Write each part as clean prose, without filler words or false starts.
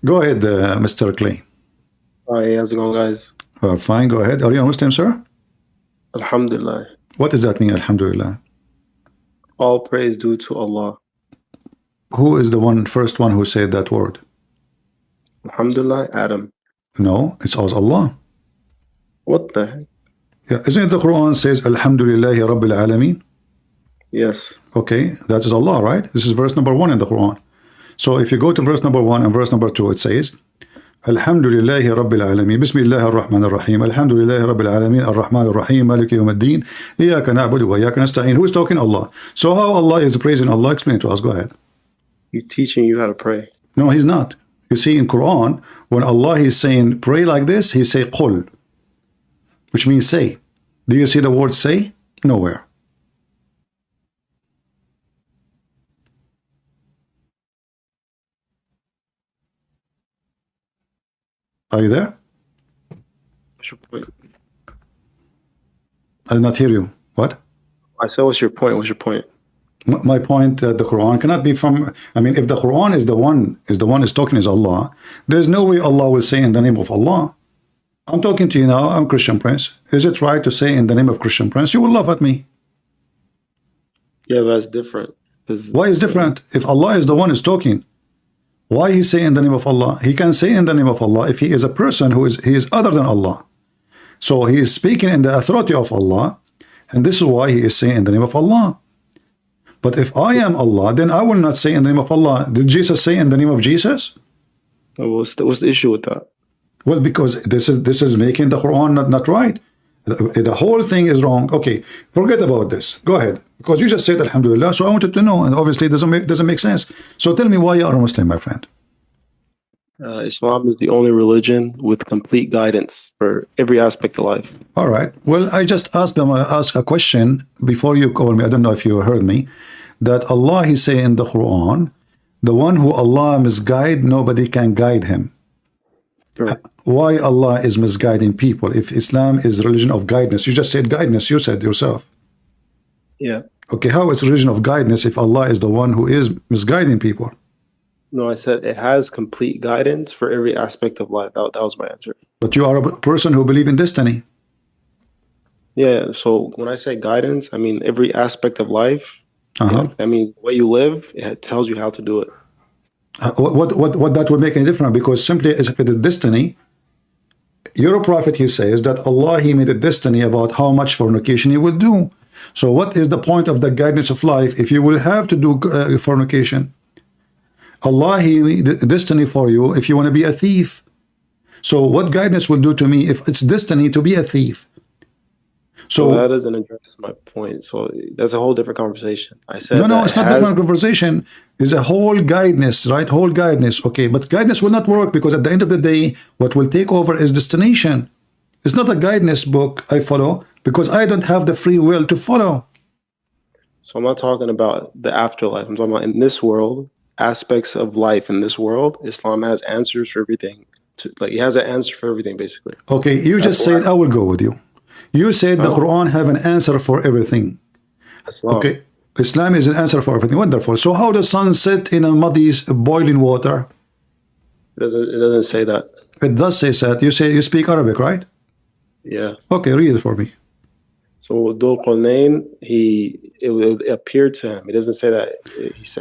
Go ahead, Mr. Clay. Hi, how's it going, guys? Fine, go ahead. Are you a Muslim, sir? Alhamdulillah. What does that mean, Alhamdulillah? All praise due to Allah. Who is the first one who said that word? Alhamdulillah, Adam. No, it's also Allah. What the heck? Yeah, isn't it the Quran says Alhamdulillahi Rabbil Alameen? Yes. Okay, that is Allah, right? This is verse number 1 in the Quran. So if you go to verse number 1 and verse number 2, it says Alhamdulillahi Rabbil Alameen, Bismillahir Rahmanir Rahim, Alhamdulillahi Rabbil Alameen, Ar-Rahmanir Rahim, Maliki Yawmiddin, Iyyaka na'budu wa iyyaka nasta'in. Who is talking? Allah. So how Allah is praising Allah? Explain to us. Go ahead. He's teaching you how to pray. No, he's not. You see, in Quran, when Allah is saying pray like this, he say qul, which means say. Do you see the word say? Nowhere. Are you there? What's your point? I did not hear you. What? I said, what's your point? What's your point? My point, the Quran cannot be from, I mean, if the Quran is the one is talking is Allah, there's no way Allah will say in the name of Allah. I'm talking to you now, I'm Christian Prince. Is it right to say in the name of Christian Prince? You will laugh at me. Yeah, that's different. Why is different? If Allah is the one is talking, why he say in the name of Allah? He can say in the name of Allah if he is a person he is other than Allah. So he is speaking in the authority of Allah, and this is why he is saying in the name of Allah. But if I am Allah, then I will not say in the name of Allah. Did Jesus say in the name of Jesus? What's the issue with that? Well, because this is making the Quran not right. The whole thing is wrong. Okay, forget about this. Go ahead, because you just said Alhamdulillah. So I wanted to know, and obviously it doesn't make sense. So tell me why you are a Muslim, my friend. Islam is the only religion with complete guidance for every aspect of life. All right. Well, I just asked a question before you called me. I don't know if you heard me. That Allah, he say in the Quran, the one who Allah misguide, nobody can guide him. Sure. Why Allah is misguiding people if Islam is religion of guidance? You just said guidance, you said yourself. Yeah. Okay, how is religion of guidance if Allah is the one who is misguiding people? No, I said it has complete guidance for every aspect of life. That was my answer. But you are a person who believes in destiny. Yeah, so when I say guidance, I mean every aspect of life. Yeah, that means the way you live, it tells you how to do it. What that would make any difference? Because simply as if it is destiny, your prophet, he says that Allah, he made a destiny about how much fornication he will do. So what is the point of the guidance of life if you will have to do fornication? Allah, he made a destiny for you if you want to be a thief. So what guidance will do to me if it's destiny to be a thief? So that doesn't address my point. So that's a whole different conversation. I said no, it's not different conversation. It's a whole guidance, right? Whole guidance. Okay, but guidance will not work because at the end of the day, what will take over is destination. It's not a guidance book I follow because I don't have the free will to follow. So I'm not talking about the afterlife. I'm talking about in this world, aspects of life in this world. Islam has answers for everything. Like he has an answer for everything, basically. Okay, you just said I will go with you. You said the Quran have an answer for everything. Islam. Okay, Islam is an answer for everything. Wonderful. So how does sun set in a muddy, boiling water? It doesn't say that. It does say that. You say you speak Arabic, right? Yeah. Okay, read it for me. So Dhul Qarnayn, it appeared to him. It doesn't say that.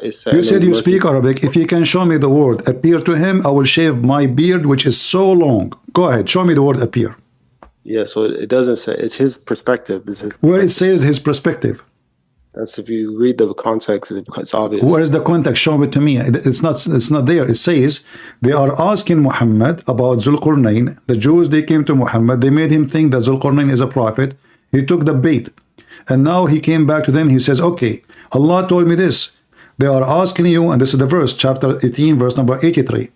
You said you speak Arabic. If you can show me the word appear to him, I will shave my beard, which is so long. Go ahead, show me the word appear. Yeah, so it doesn't say, it's his perspective. Where it says his perspective. That's if you read the context, it's obvious. Where is the context? Show it to me. It's not there. It says they are asking Muhammad about Zulqarnain. The Jews, they came to Muhammad. They made him think that Zulqarnain is a prophet. He took the bait. And now he came back to them. He says, okay, Allah told me this. They are asking you, and this is the verse, chapter 18, verse number 83.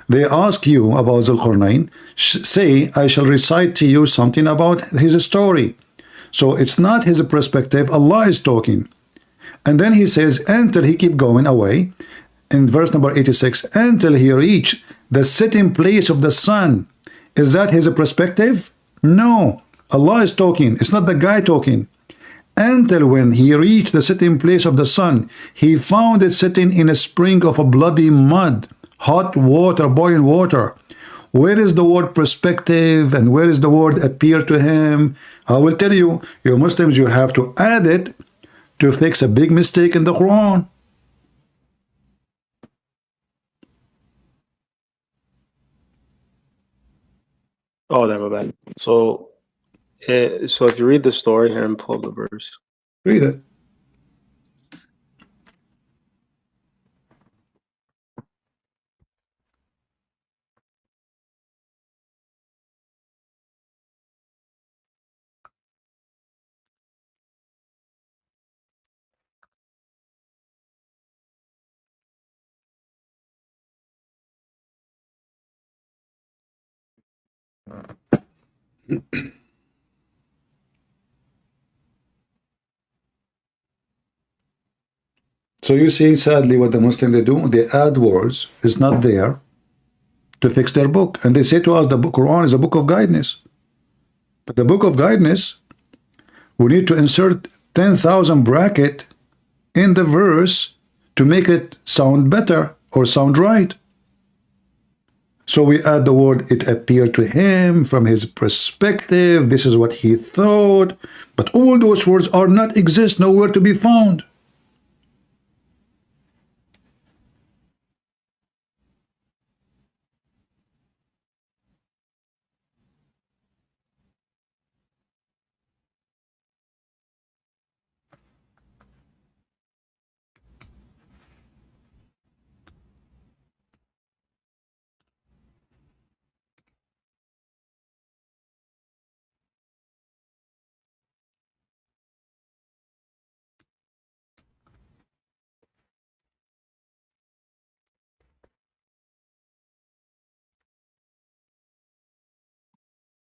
They ask you about Zulqarnain, say, I shall recite to you something about his story. So it's not his perspective, Allah is talking. And then he says, until he keep going away, in verse number 86, until he reach the sitting place of the sun. Is that his perspective? No, Allah is talking, it's not the guy talking. Until when he reached the sitting place of the sun, he found it sitting in a spring of a bloody mud, hot water, boiling water. Where is the word perspective and where is the word appear to him? I will tell you, you Muslims, you have to add it to fix a big mistake in the Quran. Oh, never mind. So if you read the story here and pull up the verse. Read it. So you see, sadly, what the Muslims they do, they add words, it's not there, to fix their book. And they say to us, the Quran is a book of guidance. But the book of guidance, we need to insert 10,000 bracket in the verse to make it sound better or sound right. So we add the word, it appeared to him from his perspective, this is what he thought. But all those words are not exist, nowhere to be found.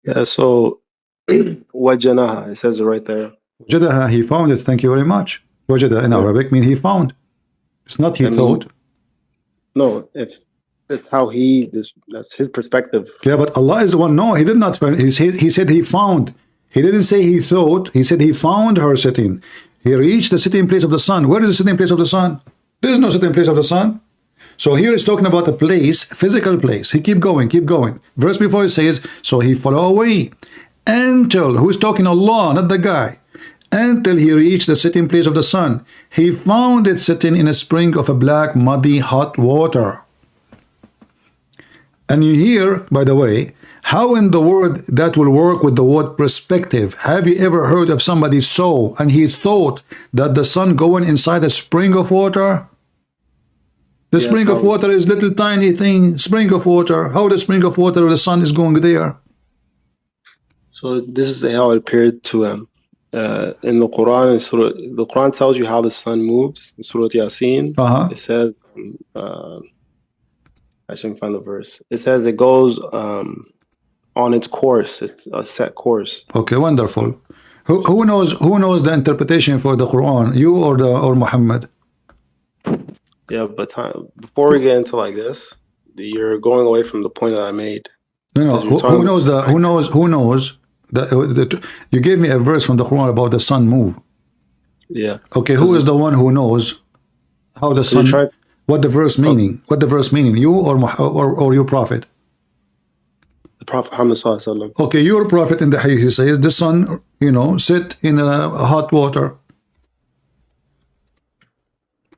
Yeah, so wajanaha, it says it right there. Wajadaha, he found it, thank you very much. Wajada in Arabic means he found. It's not he thought. No, if it's how that's his perspective. Yeah, but Allah is the one. No, he did not find. He said he found. He didn't say he thought. He said he found her sitting. He reached the sitting place of the sun. Where is the sitting place of the sun? There is no sitting place of the sun. So here he's talking about a place, physical place. He keep going, keep going. Verse before it says, so he flew away until, who's talking? Allah, not the guy. Until he reached the sitting place of the sun. He found it sitting in a spring of a black, muddy, hot water. And you hear, by the way, how in the word that will work with the word perspective. Have you ever heard of somebody saw and he thought that the sun going inside a spring of water? The spring of water is little tiny thing, spring of water. How the spring of water or the sun is going there? So this is how it appeared to him. In the Quran, the Quran tells you how the sun moves. In Surah Yasin, it says, I shouldn't find the verse. It says it goes on its course. It's a set course. Okay, wonderful. Who knows the interpretation for the Quran? You or Muhammad? Yeah, but before we get into like this, you're going away from the point that I made. No, who knows you gave me a verse from the Quran about the sun move. Yeah. Okay, who is the one who knows how the sun, what the verse meaning? What the verse meaning? You or your prophet? The Prophet Muhammad Sallallahu Alaihi Wasallam. Okay, your prophet in the hadith, he says the sun, sit in a hot water.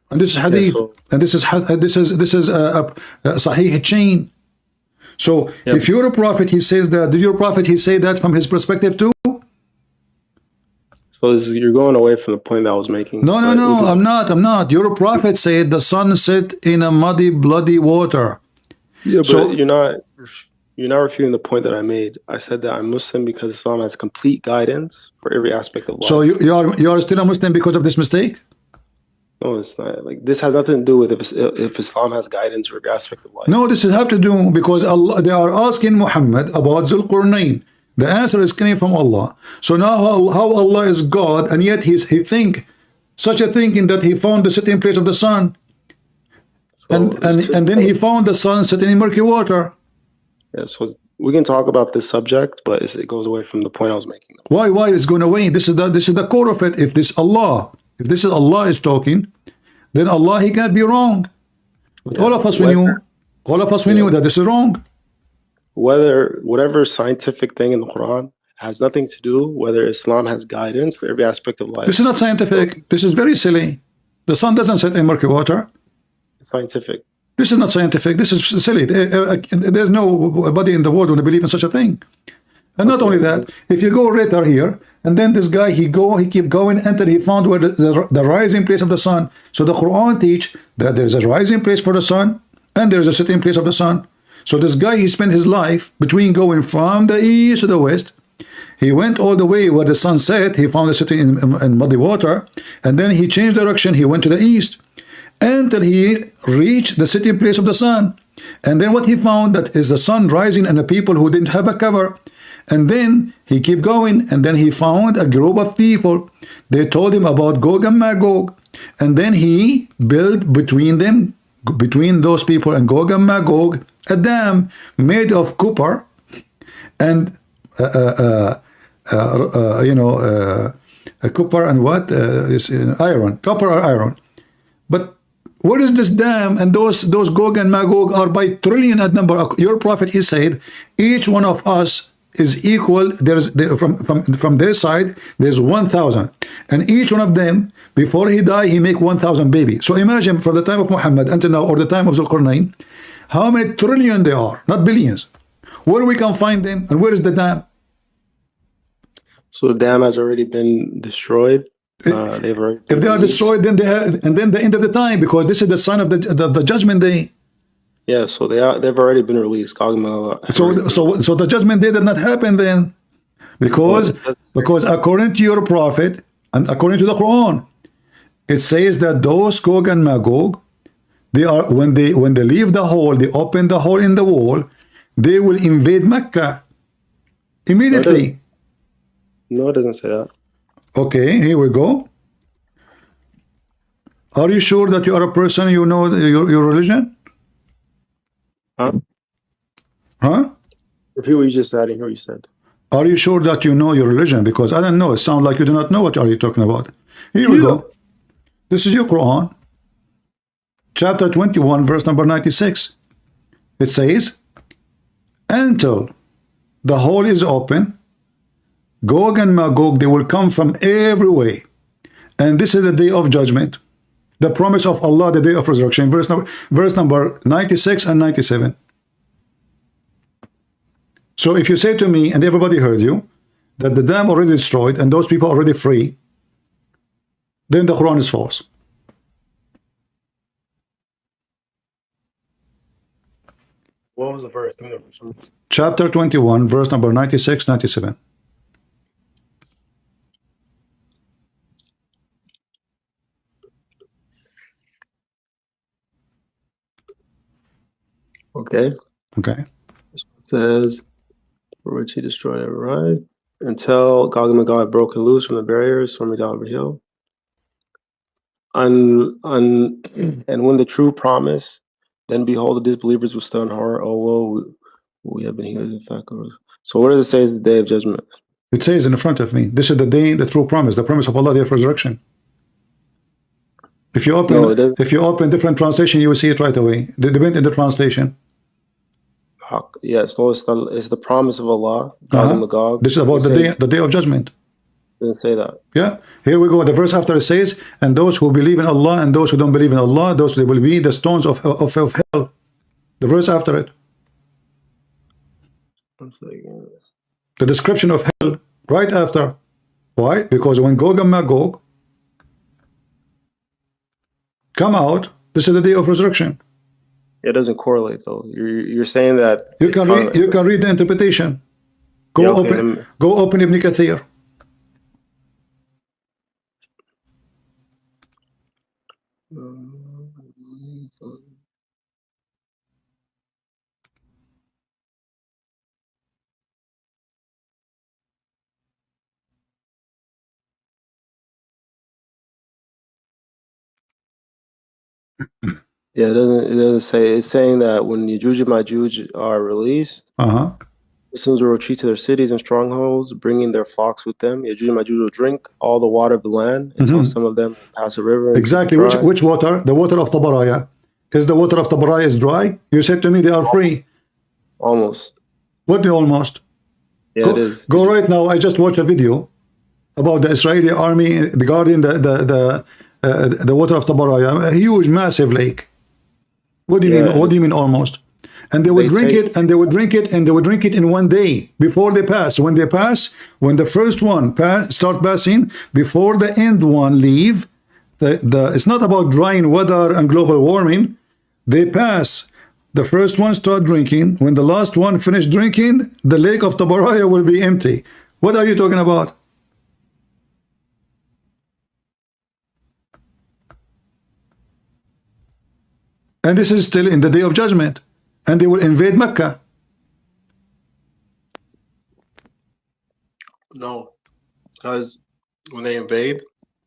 And this is hadith, and this is a sahih chain. So if you're a prophet, he says that. Did your prophet he say that from his perspective too? So you're going away from the point that I was making. No, I'm not. Your prophet said the sun set in a muddy, bloody water. Yeah, but so, you're not refuting the point that I made. I said that I'm Muslim because Islam has complete guidance for every aspect of life. So you are still a Muslim because of this mistake? No, it's not. Like this has nothing to do with if Islam has guidance for every aspect of life. No, this has to do because Allah, they are asking Muhammad about Zulqarnain. The answer is coming from Allah. So now how Allah is God, and yet he think such a thinking that he found the sitting place of the sun, and then he found the sun sitting in murky water. Yeah, so we can talk about this subject, but it goes away from the point I was making. Why is going away? This is the core of it. If this is Allah is talking, then Allah, he can't be wrong. But all of us, All of us, we knew that this is wrong. Whatever scientific thing in the Quran has nothing to do whether Islam has guidance for every aspect of life. This is not scientific. This is very silly. The sun doesn't set in murky water. It's scientific. This is not scientific. This is silly. There's nobody in the world who believe in such a thing. And not only that, if you go later here, and then this guy, he keep going until he found where the rising place of the sun. So the Quran teach that there's a rising place for the sun, and there's a sitting place of the sun. So this guy, he spent his life between going from the east to the west. He went all the way where the sun set. He found the sitting in muddy water, and then he changed direction. He went to the east until he reached the sitting place of the sun. And then what he found, that is the sun rising and the people who didn't have a cover. And then he kept going, and then he found a group of people. They told him about Gog and Magog, and then he built between them, between those people and Gog and Magog, a dam made of copper and copper and what is iron, copper or iron. But where is this dam? And those Gog and Magog are by trillion at number. Your prophet, he said, each one of us is equal. From their side, there's 1,000, and each one of them, before he die, he make 1,000 baby. So imagine from the time of Muhammad until now, or the time of Zulqarnain, how many trillion they are, not billions. Where we can find them, and where is the dam? So the dam has already been destroyed. If they are destroyed, then they have, and then the end of the time, because this is the sign of the judgment day. Yeah, so they've already been released. So the judgment day did not happen then, because according to your prophet and according to the Quran, it says that those Gog and Magog, they are, when they leave the hole, they open the hole in the wall, they will invade Mecca immediately. No, it doesn't say that. Okay, here we go. Are you sure that you are a person, you know your religion? Huh? Repeat what you just said. I didn't hear what you said. Are you sure that you know your religion? Because I don't know. It sounds like you do not know what are you talking about. Here we go. This is your Quran. Chapter 21, verse number 96. It says, until the hole is open, Gog and Magog, they will come from every way. And this is the day of judgment. The promise of Allah, the day of resurrection. Verse number 96 and 97. So if you say to me, and everybody heard you, that the dam already destroyed and those people are already free, then the Quran is false. What was the verse? Chapter 21, verse number 96, 97. Okay. Okay. It says, for which he destroyed every right, until Gog and Magog had broken loose from the barriers swimming down the hill. And when the true promise, then behold, the disbelievers will stand in horror. Oh, woe, we have been healed in fact. So what does it say is the day of judgment? It says in front of me, this is the day, the true promise, the promise of Allah, the day of resurrection. If you open different translation, you will see it right away. They depend in the translation. Yes, no, it's the promise of Allah. Gog and Magog. This is about the day of judgment. Didn't say that. Yeah, here we go. The verse after it says, and those who believe in Allah and those who don't believe in Allah, those they will be the stones of hell. The verse after it. The description of hell right after. Why? Because when Gog and Magog come out, this is the day of resurrection. It doesn't correlate though. You're saying that you can read the interpretation. Go open Ibn Kathir. Yeah, it doesn't say. It's saying that when Yajuj and Majuj are released, Muslims will retreat to their cities and strongholds, bringing their flocks with them. Yajuj and Majuj will drink all the water of the land until some of them pass a river. Exactly. Which water? The water of Tabaraya. Is the water of Tabaraya is dry? You said to me they are free. Almost. What do you almost? Yeah, it is. Go right now. I just watched a video about the Israeli army guarding the water of Tabaraya, a huge, massive lake. What do you mean? What do you mean almost? And they would drink it, and they would drink it, and they would drink it in one day before they pass. When they pass, when the first one start passing, before the end one leave, it's not about drying weather and global warming. They pass. The first one start drinking. When the last one finish drinking, the lake of Tabaraya will be empty. What are you talking about? And this is still in the day of judgment. And they will invade Mecca. No, because when they invade,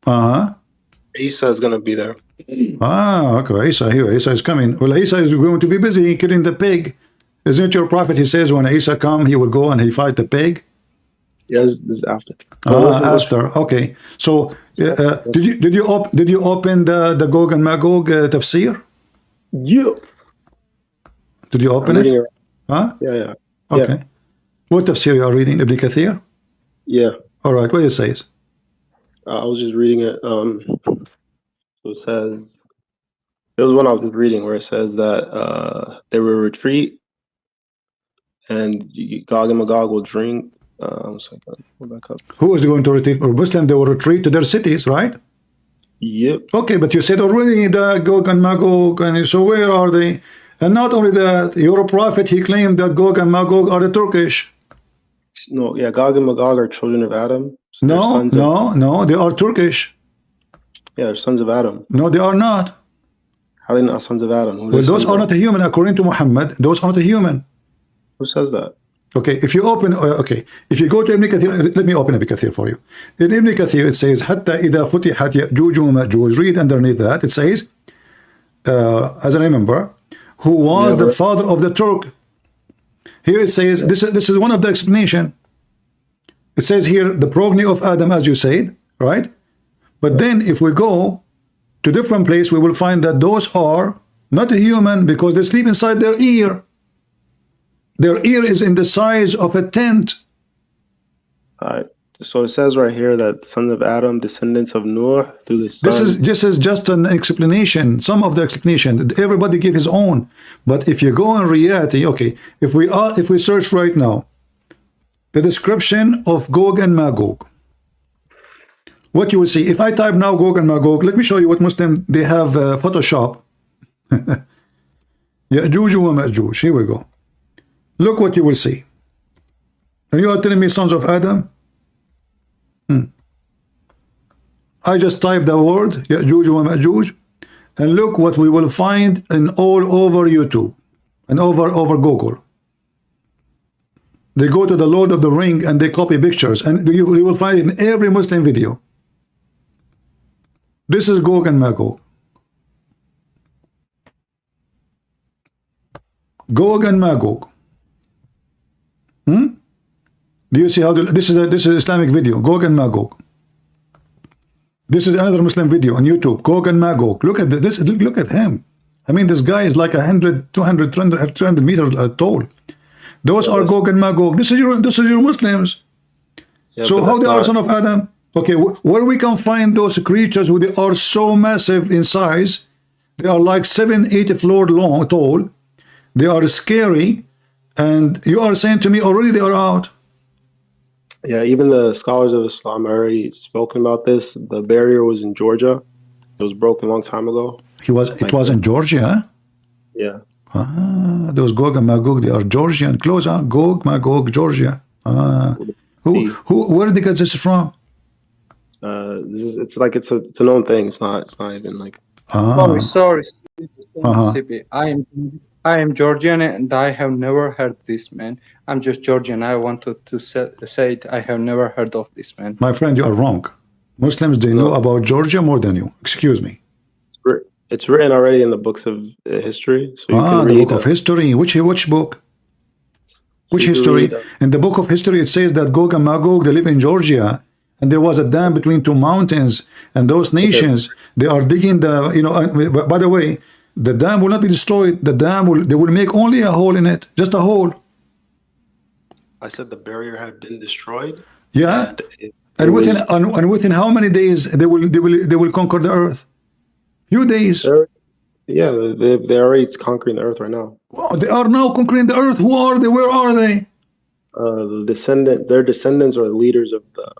Uh-huh. Isa is going to be there. Ah, okay. Isa here. Isa is coming. Well, Isa is going to be busy killing the pig. Isn't it your prophet? He says when Isa come, he will go and he fight the pig. Yes, this is after. After. Okay. So, did you open the Gog and Magog tafsir? Yeah. Did you open it? Huh? Yeah. Okay. Yeah. What tafsir you are reading? Ibn Kathir? Yeah. All right. What it says? I was just reading it. So it says, there was one I was just reading where it says that they will retreat and Gog and Magog will drink. One second. Go back up. Who is going to retreat? Or Muslim, they will retreat to their cities, right? Yep. Okay, but you said already the Gog and Magog, and so where are they? And not only that, your prophet, he claimed that Gog and Magog are the Turkish. No, yeah, Gog and Magog are children of Adam. So no, they are Turkish. Yeah, they're sons of Adam. No, they are not. How are they not sons of Adam? Well, those are not a human, according to Muhammad. Those are not a human. Who says that? Okay, if you open, if you go to Ibn Kathir, let me open Ibn Kathir for you. In Ibn Kathir, it says, حتى إذا فتحت يأجوج ومأجوج. Read underneath that. It says, as I remember, who was the father of the Turk. Here it says, this is one of the explanation. It says here, the progeny of Adam, as you said, right? But then if we go to different place, we will find that those are not a human because they sleep inside their ear. Their ear is in the size of a tent. So it says right here that sons of Adam, descendants of Noah through the sun. This is just an explanation, some of the explanation. Everybody give his own. But if you go in reality, okay, if we search right now, the description of Gog and Magog, what you will see, if I type now Gog and Magog, let me show you what Muslim, they have Photoshop. Ya'juj wa Ma'juj, here we go. Look what you will see. And you are telling me sons of Adam? I just type the word Ya'juj wa Ma'juj, and look what we will find in all over YouTube and over Google. They go to the Lord of the Ring and they copy pictures, and you will find it in every Muslim video. This is Gog and Magog. Gog and Magog. Do you see how this is Islamic video? Gog and Magog. This is another Muslim video on YouTube. Gog and Magog. Look at this. Look at him. I mean, this guy is like 100, 200, 300 meters tall. Those are Gog and Magog. This is your Muslims. Yeah, so how they are son of Adam? Okay, where we can find those creatures who they are so massive in size? They are like 7-8 floor long, tall. They are scary, and you are saying to me already they are out. Yeah, even the scholars of Islam already spoken about this. The barrier was in Georgia. It was broken a long time ago. It was in Georgia? Yeah. Those Gog and Magog, they are Georgian. Close on Gog, Magog, Georgia. Where did they get this from? It's a known thing. It's not even like. Sorry. I am Georgian and I have never heard this man. I'm just Georgian. I wanted to say it. I have never heard of this man. My friend, you are wrong. Muslims, they know about Georgia more than you. Excuse me. It's written already in the books of history. So you can read the book of history. Which book? Which history? In the book of history, it says that Gog and Magog, they live in Georgia, and there was a dam between two mountains, and those nations, they are digging the, by the way, The dam will not be destroyed. The dam will, they will make only a hole in it, just a hole. I said the barrier had been destroyed. Yeah, and within how many days they will conquer the earth? Few days. Yeah, they're already conquering the earth right now. Wow, they are now conquering the earth. Who are they? Where are they? Their descendants are the leaders of the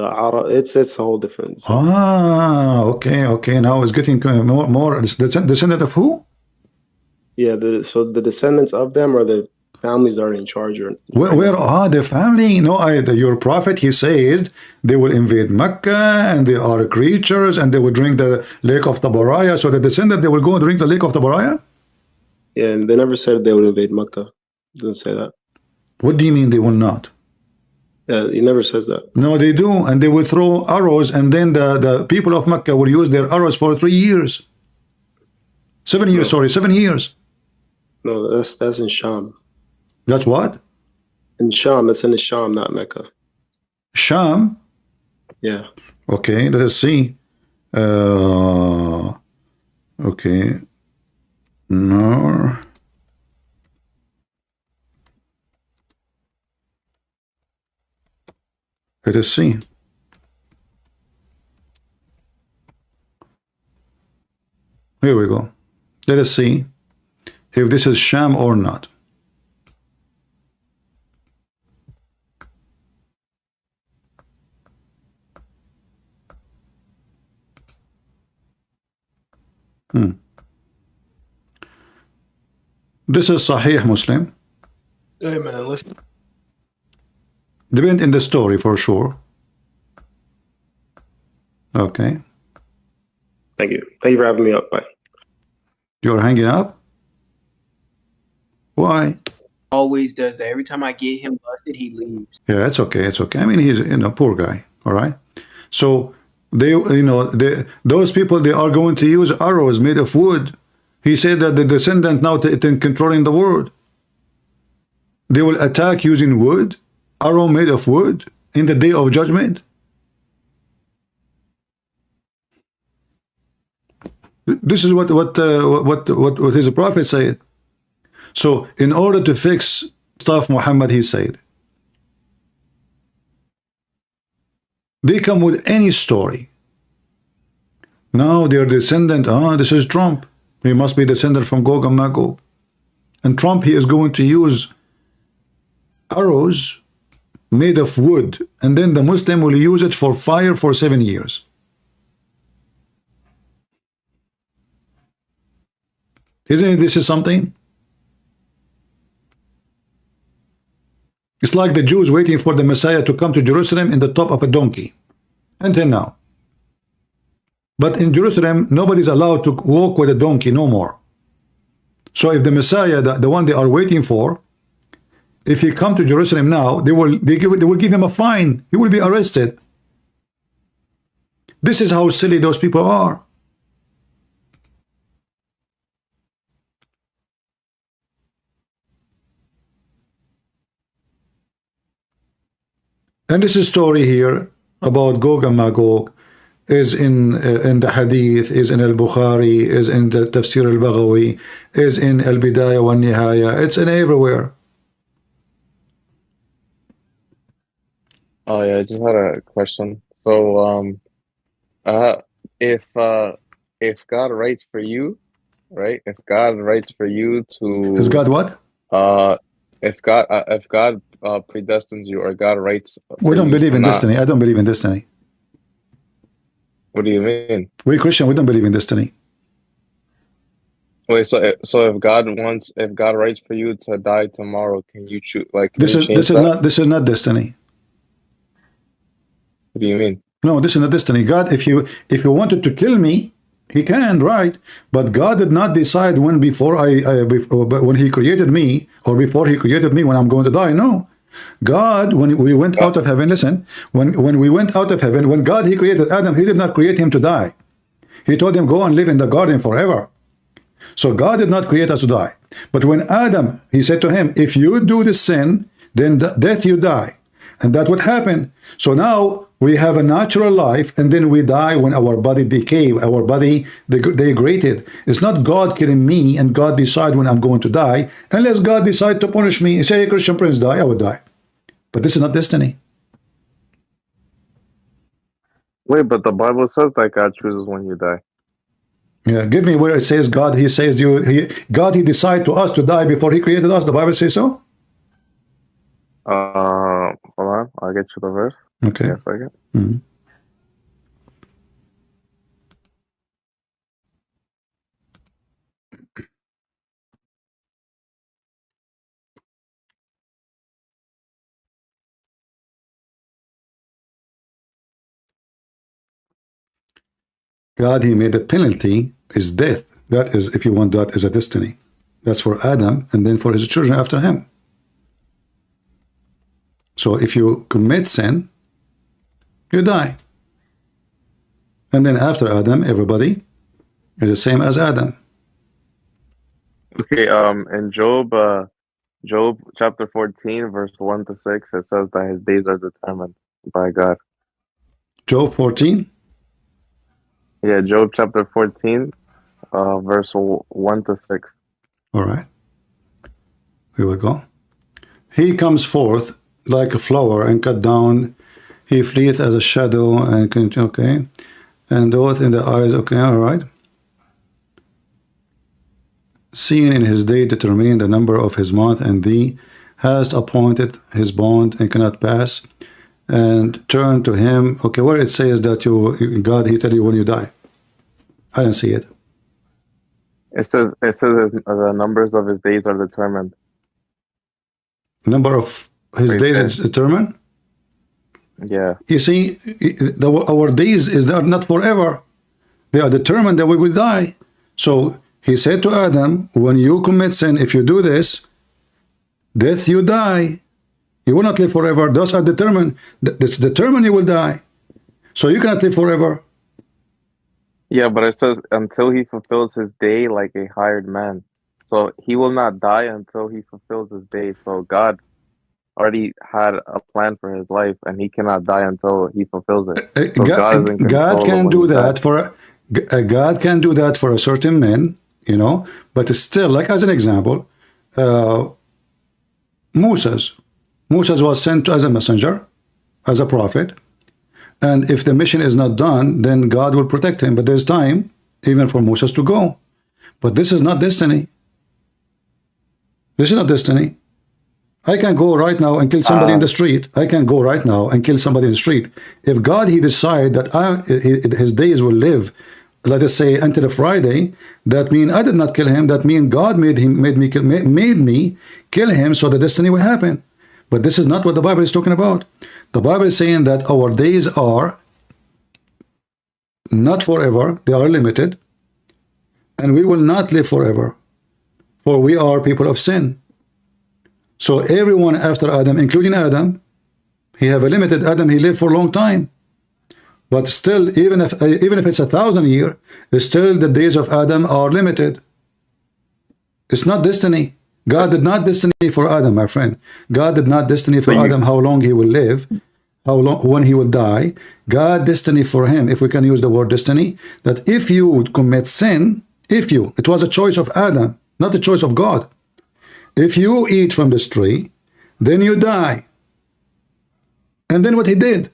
Arab. It's a whole different. Okay. Now it's getting more descendant of who? Yeah, so the descendants of them are the families that are in charge. Where are the family? No, your prophet, he says they will invade Mecca and they are creatures and they will drink the lake of Tabaraya. So the descendant, they will go and drink the lake of Tabaraya? Yeah, and they never said they would invade Mecca. It doesn't say that. What do you mean they will not? Yeah, he never says that. No, they do, and they will throw arrows, and then the people of Mecca will use their arrows for 3 years. 7 years, sorry, 7 years. No, that's in Sham. That's what? In Sham, that's in the Sham, not Mecca. Sham? Yeah. Okay, let us see. Okay. No. Let us see. Here we go. Let us see if this is Sham or not. This is Sahih Muslim. Hey man, listen. Depend in the story for sure. Okay. Thank you. Thank you for having me up. Bye. You're hanging up? Why? Always does that. Every time I get him busted, he leaves. Yeah, it's okay. It's okay. I mean, he's poor guy. All right. So they, those people, they are going to use arrows made of wood. He said that the descendant now controlling the world. They will attack using wood, arrow made of wood, in the day of judgment. This is what his prophet said. So in order to fix stuff, Muhammad, he said, they come with any story. Now their descendant, this is Trump. He must be descendant from Gog and Magog. And Trump, he is going to use arrows made of wood, and then the Muslim will use it for fire for 7 years. Isn't this is something? It's like the Jews waiting for the Messiah to come to Jerusalem in the top of a donkey until now. But in Jerusalem, nobody's allowed to walk with a donkey no more. So if the Messiah, the one they are waiting for, if he come to Jerusalem now, they will give him a fine. He will be arrested. This is how silly those people are. And this story here about Gog and Magog is in the Hadith, is in Al-Bukhari, is in the Tafsir Al-Baghawi, is in Al-Bidayah wa Nihaya. It's in everywhere. Oh yeah, I just had a question. So, if God writes for you, right? If God writes for you to, is God what? If God predestines you, or God writes. We don't believe in destiny. I don't believe in destiny. What do you mean? We Christian, we don't believe in destiny. Wait, so if God writes for you to die tomorrow, can you choose? Like, this is not destiny. What do you mean? No, this is not destiny. God, if you wanted to kill me, he can, right? But God did not decide when when he created me, or before he created me, when I'm going to die. No. God, when we went out of heaven, listen, when we went out of heaven, when God, he created Adam, he did not create him to die. He told him, go and live in the garden forever. So God did not create us to die. But when Adam, he said to him, if you do this sin, then death you die. And that's what happened. So now We have a natural life, and then we die when our body decay, our body degraded. It's not God killing me and God decide when I'm going to die. Unless God decide to punish me, say, hey, Christian Prince, die, I would die. But this is not destiny. Wait, but the Bible says that God chooses when you die. Yeah, give me where it says God. He says God. He decided to us to die before He created us. The Bible says so. Hold on, I'll get you the verse. Okay. Yes, I get. Mm-hmm. God, He made the penalty is death. That is, if you want, that is a destiny. That's for Adam, and then for his children after him. So if you commit sin, you die. And then after Adam, everybody is the same as Adam. Okay, in Job chapter 14, verse 1 to 6, it says that his days are determined by God. Job 14? Yeah, Job chapter 14, verse 1 to 6. All right. Here we go. He comes forth like a flower and cut down. He fleeth as a shadow and okay. And doth in the eyes. Okay, all right. Seeing in his day determine the number of his month, and thee hast appointed his bond and cannot pass, and turn to him. Okay, where it says that God, He tell you when you die. I didn't see it. It says the numbers of his days are determined. Number of his days is determined. Yeah. You see, our days are not forever. They are determined that we will die. So He said to Adam, when you commit sin, if you do this, death, you die. You will not live forever. Those are determined. It's determined you will die. So you cannot live forever. Yeah, but it says until he fulfills his day like a hired man. So he will not die until he fulfills his day. So God already had a plan for his life, and he cannot die until he fulfills it. So God can do that for God can do that for a certain man, you know. But still, like as an example, Moses was sent as a messenger, as a prophet. And if the mission is not done, then God will protect him. But there's time even for Moses to go. But this is not destiny. This is not destiny. I can go right now and kill somebody in the street. I can go right now and kill somebody in the street. If God, He decide that his days will live, let us say until a Friday, that means I did not kill him. That means God made me kill him, so the destiny will happen. But this is not what the Bible is talking about. The Bible is saying that our days are not forever, they are limited, and we will not live forever, for we are people of sin. So everyone after Adam, including Adam, he have a limited. Adam, he lived for a long time. But still, even if it's 1,000 years, still the days of Adam are limited. It's not destiny. God did not destiny for Adam, my friend. God did not destiny for Adam how long he will live, how long when he will die. God destiny for him, if we can use the word destiny, that if you would commit sin, it was a choice of Adam, not the choice of God. If you eat from this tree, then you die. And then what he did.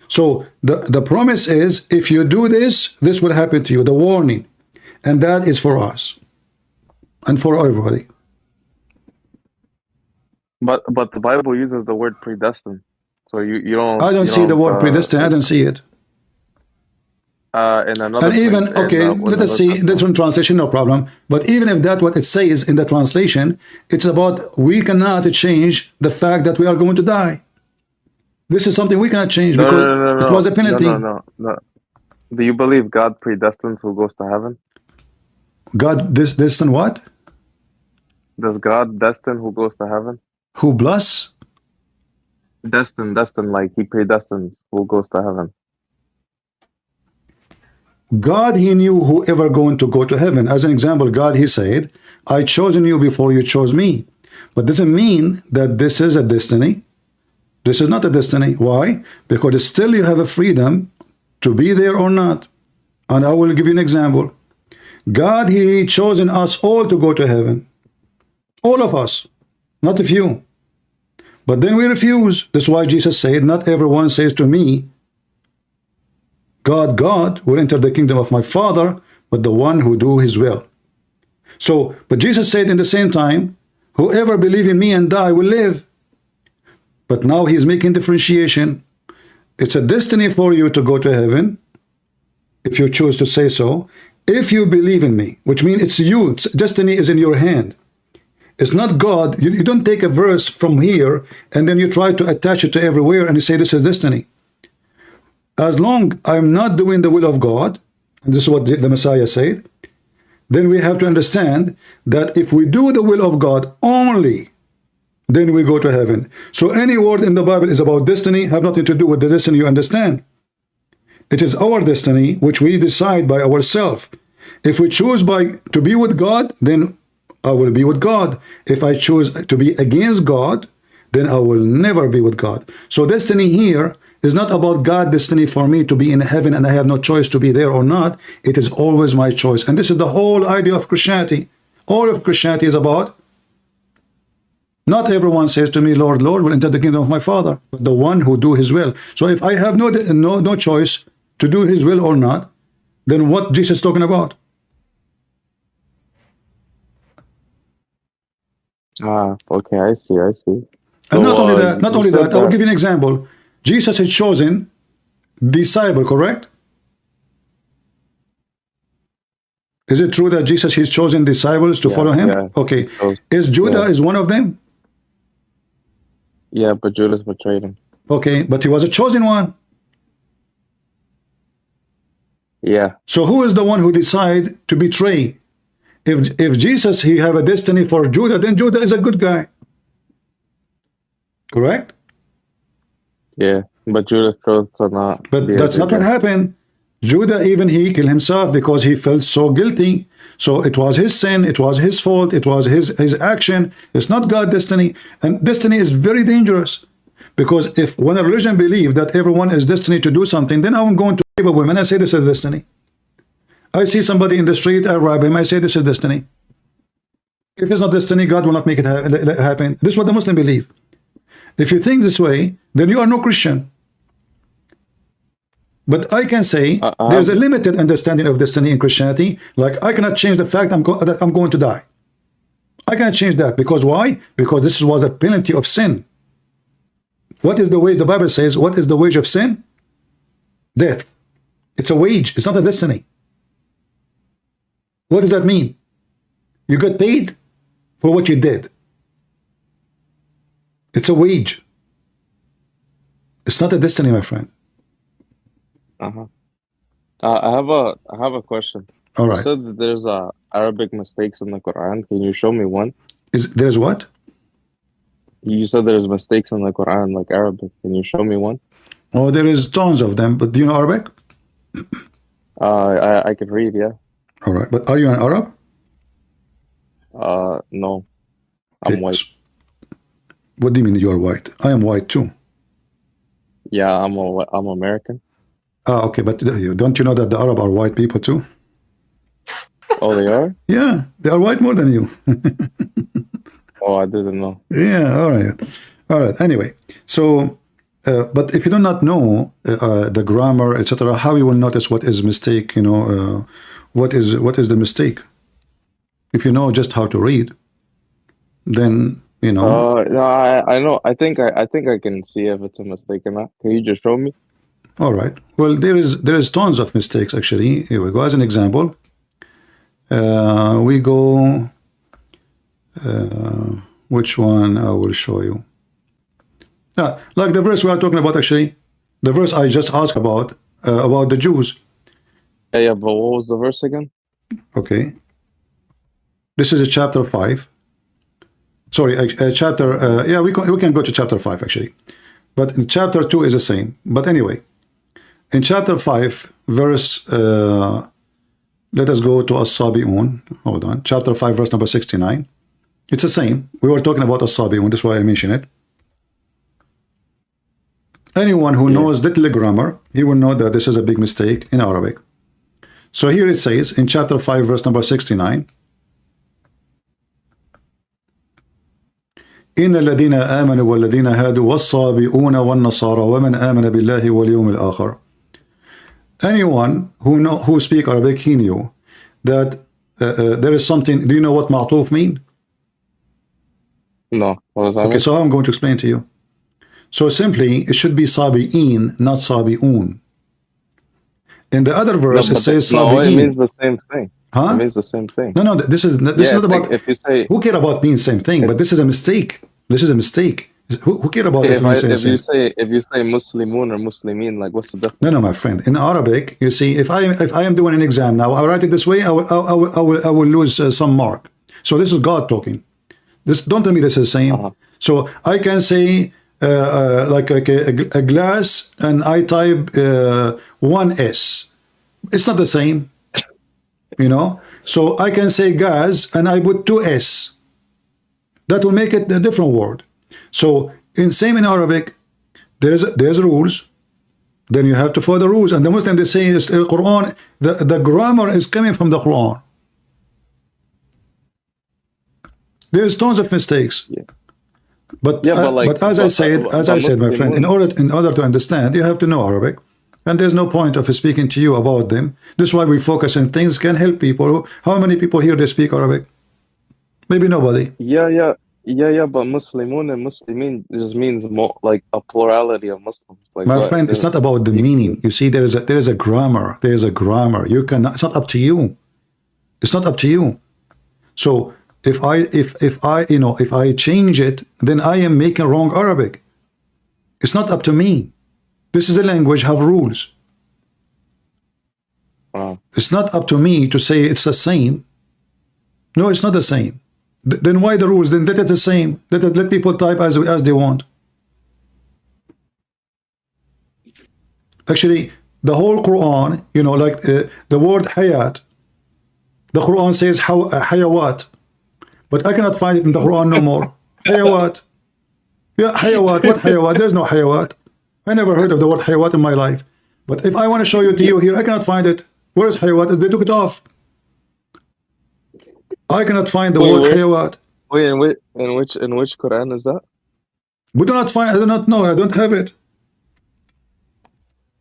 So the promise is, if you do this, this will happen to you, the warning. And that is for us and for everybody. But the Bible uses the word predestined. So you don't. I don't see the word predestined. I don't see it. In another and even okay, let us see different translation, no problem. But even if that's what it says in the translation, it's about we cannot change the fact that we are going to die. This is something we cannot change because it was a penalty. No. Do you believe God predestines who goes to heaven? God destine what? Does God destine who goes to heaven? Who bless? Destine, like he predestines who goes to heaven. God, he knew whoever going to go to heaven. As an example, God, he said, I chosen you before you chose me. But doesn't mean that this is a destiny. This is not a destiny. Why? Because still you have a freedom to be there or not. And I will give you an example. God, He chosen us all to go to heaven. All of us, not a few. But then we refuse. That's why Jesus said, not everyone says to me, God, God will enter the kingdom of my Father, but the one who do His will. So, but Jesus said in the same time, whoever believe in me and die will live. But now He's making differentiation. It's a destiny for you to go to heaven, if you choose to say so, if you believe in me, which means it's you. Destiny is in your hand. It's not God. You don't take a verse from here and then you try to attach it to everywhere and you say this is destiny. As long I'm not doing the will of God, and this is what the Messiah said, then we have to understand that if we do the will of God only, then we go to heaven. So any word in the Bible is about destiny, have nothing to do with the destiny you understand. It is our destiny which we decide by ourselves. If we choose to be with God, then I will be with God. If I choose to be against God, then I will never be with God. So destiny here is not about God's destiny for me to be in heaven and I have no choice to be there or not. It is always my choice. And this is the whole idea of Christianity. All of Christianity is about, not everyone says to me, Lord, Lord, will enter the kingdom of my Father, but the one who do His will. So if I have no choice to do His will or not, then what Jesus is talking about? Okay, I see. And So, not only that, I will that- give you an example. Jesus had chosen disciple, correct? Is it true that Jesus has chosen disciples to follow Him? yeah. Okay. Oh, Is Judah yeah. is one of them? Yeah, but Judas betrayed Him. Okay, but he was a chosen one. Yeah. So who is the one who decide to betray? If Jesus, He have a destiny for Judah, then Judah is a good guy. Correct? Yeah, but Judas chose to not. But be a that's good not what guy. happened. Judah, even he killed himself because he felt so guilty. So it was his sin, it was his fault, it was his action. It's not God's destiny. And destiny is very dangerous. Because if when a religion believes that everyone is destined to do something, then I'm going to rape a woman. I say this is destiny. I see somebody in the street, I rob him, I say this is destiny. If it's not destiny, God will not make it happen. This is what the Muslim believe. If you think this way, then you are no Christian. But I can say there's a limited understanding of destiny in Christianity. Like I cannot change the fact that I'm going to die. I cannot change that. Because why? Because this was a penalty of sin. What is the wage? The Bible says, what is the wage of sin? Death. It's a wage. It's not a destiny. What does that mean? You get paid for what you did. It's a wage. It's not a destiny, my friend. I have a question. All You right. said that there's Arabic mistakes in the Quran. Can you show me one? There's what? You said there's mistakes in the Quran, like Arabic. Can you show me one? Oh, there is tons of them. But do you know Arabic? I can read, yeah. All right. But are you an Arab? No. I'm Okay. white. What do you mean you are white? I am white too. Yeah, I'm American. Ah, okay. But don't you know that the Arab are white people too? Oh, they are? Yeah, they are white more than you. Oh, I didn't know. Yeah, all right. All right. Anyway, so, but if you do not know the grammar, etc., how you will notice what is mistake, what is the mistake? If you know just how to read, then, No, I know. I think I can see if it's a mistake or not. Can you just show me? All right. Well, there is tons of mistakes, actually. Here we go. As an example, we go, which one I will show you. Like the verse we are talking about, actually, the verse I just asked about the Jews. Yeah, but what was the verse again? Okay. This is a chapter 5. Sorry, chapter, yeah, we can go to chapter 5, actually. But in chapter 2 is the same. But anyway, in chapter 5, verse, let us go to As-Sabi'un. Hold on. Chapter 5, verse number 69. It's the same. We were talking about As-Sabi'un. That's why I mentioned it. Anyone who knows little grammar, he will know that this is a big mistake in Arabic. So here it says in chapter 5, verse number 69, إن الذين آمنوا والذين هادوا والصابئون والنصارى ومن آمن بالله واليوم الآخر. Anyone who speak Arabic, he knew that there is something. Do you know what ma'tuf mean? No. What does that Okay, mean? so I'm going to explain to you. So simply, it should be sabi'in, not sabi'un. In the other verse, it says no, it sabi'in. means the same thing. Huh? It means the same thing. No, this is not about. If you say, who care about being same thing? But this is a mistake. This is a mistake. Who care about if you say Muslimun or Muslimin, like what's the difference? No, my friend. In Arabic, you see, if I am doing an exam now, I write it this way, I will lose some mark. So this is God talking. Don't tell me this is the same. So I can say like a glass, and I type 1S. It's not the same, you know. So I can say gas, and I put 2S. That will make it a different word. So same in Arabic, there's rules. Then you have to follow the rules. And the Muslim, they say is Quran. The grammar is coming from the Quran. There's tons of mistakes. Yeah. But as I said, my friend, in order to understand, you have to know Arabic, and there's no point of speaking to you about them. This is why we focus on things can help people. How many people here they speak Arabic? Maybe nobody. Yeah. But Muslimun and Muslimin just means more like a plurality of Muslims. Like my friend, it's not about the meaning. You see, there is a grammar. There is a grammar. You cannot. It's not up to you. It's not up to you. So if I change it, then I am making wrong Arabic. It's not up to me. This is a language, have rules. It's not up to me to say it's the same. No, it's not the same. Then why the rules? Then let it the same. Let people type as they want. Actually, the whole Quran, you know, like the word hayat, the Quran says hayawat, but I cannot find it in the Quran no more. Hayawat. Yeah, hayawat. What hayawat? There's no hayawat. I never heard of the word hayawat in my life. But if I want to show you to you here, I cannot find it. Where is hayawat? They took it off. I cannot find the word hayawat. Wait, in which Quran is that? We do not find. I do not know. I don't have it.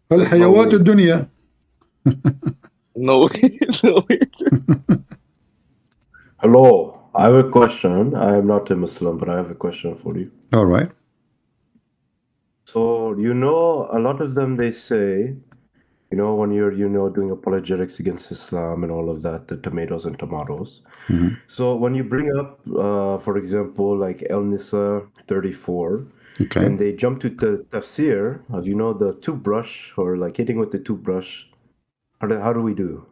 Al hayawat ad-dunya. No. Hello, I have a question. I am not a Muslim, but I have a question for you. All right. So, you know, a lot of them, they say, you know, when you're, doing apologetics against Islam and all of that, the tomatoes and tomatoes. Mm-hmm. So when you bring up, for example, like El-Nisa 34, okay, and they jump to the tafsir of, the toothbrush, or like hitting with the toothbrush, how do we do?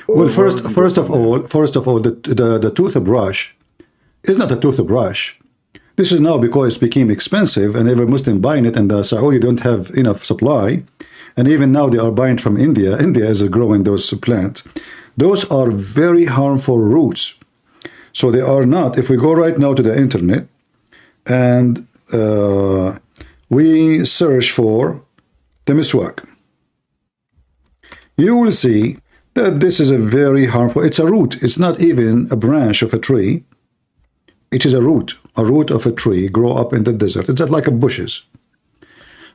Well, first of all, the toothbrush is not a toothbrush. This is now because it became expensive, and every Muslim buying it, and the Saudi don't have enough supply. And even now they are buying from India. India is growing those plants. Those are very harmful roots. So they are not. If we go right now to the internet and we search for the miswak, you will see that this is a very harmful. It's a root. It's not even a branch of a tree. It is a root of a tree, grow up in the desert. It's like a bushes.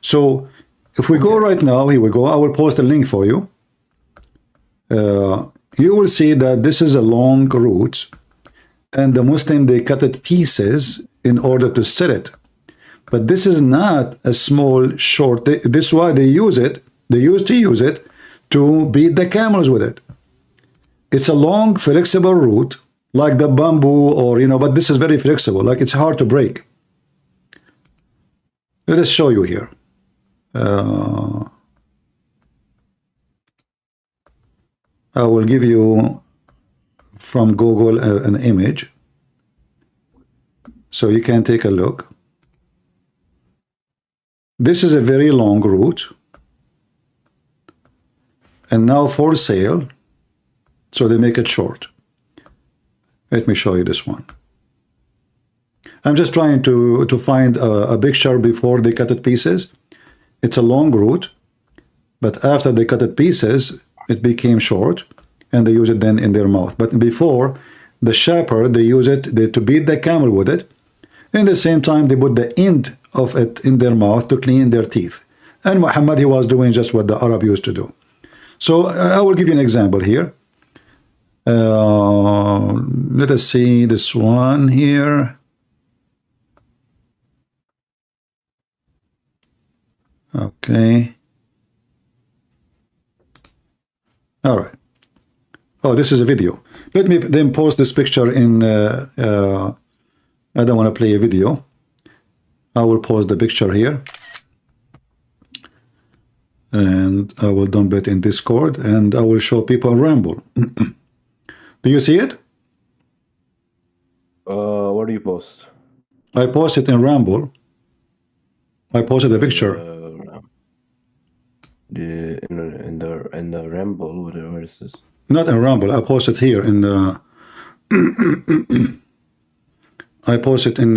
So if we go right now, here we go. I will post a link for you. You will see that this is a long root, and the Muslim, they cut it pieces in order to set it. But this is not a small, short. This is why they use it. They used to use it to beat the camels with it. It's a long, flexible root, like the bamboo, or but this is very flexible. Like it's hard to break. Let us show you here. I will give you from Google an image so you can take a look. This is a very long root, and now for sale, so they make it short. Let me show you this one. I'm just trying to find a picture before they cut it pieces. It's a long root, but after they cut it pieces, it became short, and they use it then in their mouth. But before, the shepherd, they use it to beat the camel with it. And at the same time, they put the end of it in their mouth to clean their teeth. And Muhammad, he was doing just what the Arab used to do. So I will give you an example here. Let us see this one here. Okay. All right. Oh, this is a video. Let me then post this picture in. I don't want to play a video. I will post the picture here, and I will dump it in Discord, and I will show people Ramble. Do you see it? What do you post? I posted in Ramble. I posted a picture. In the Ramble, whatever is this? Not in Rumble. I posted here in the. I posted in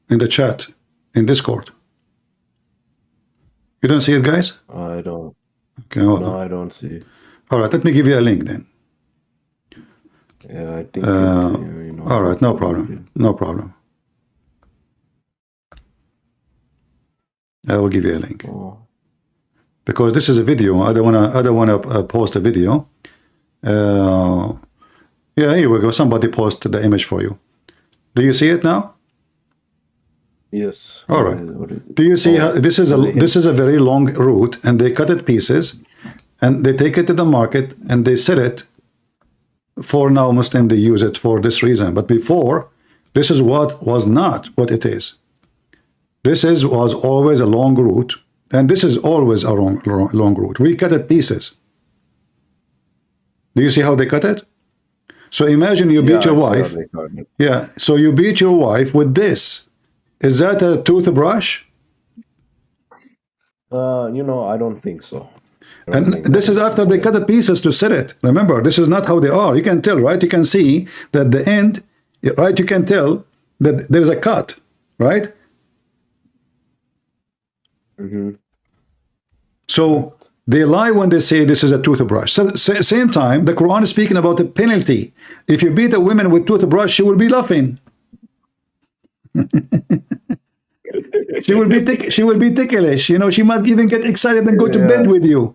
the chat in Discord. You don't see it, guys? I don't. Okay, hold No, on. I don't see it. All right, let me give you a link then. Yeah, I think. All right, no problem. No problem. I will give you a link. Oh. Because this is a video. I don't wanna post a video. Yeah, here we go. Somebody posted the image for you. Do you see it now? Yes. All right. What is it? Do you see how this is a very long root, and they cut it pieces, and they take it to the market and they sell it for now Muslim. They use it for this reason, but before, this is what was not what it is. This was always a long root, and this is always a long root. We cut it pieces. Do you see how they cut it? So imagine you beat your wife. Yeah, so you beat your wife with this. Is that a toothbrush? I don't think so. And this is after they cut the pieces to sell it. Remember, this is not how they are. You can tell, right? You can see that the end, right? You can tell that there's a cut, right? Mm-hmm. So they lie when they say this is a toothbrush. So same time, the Quran is speaking about the penalty. If you beat a woman with toothbrush, she will be laughing. She will be ticklish. She might even get excited and go to bed with you.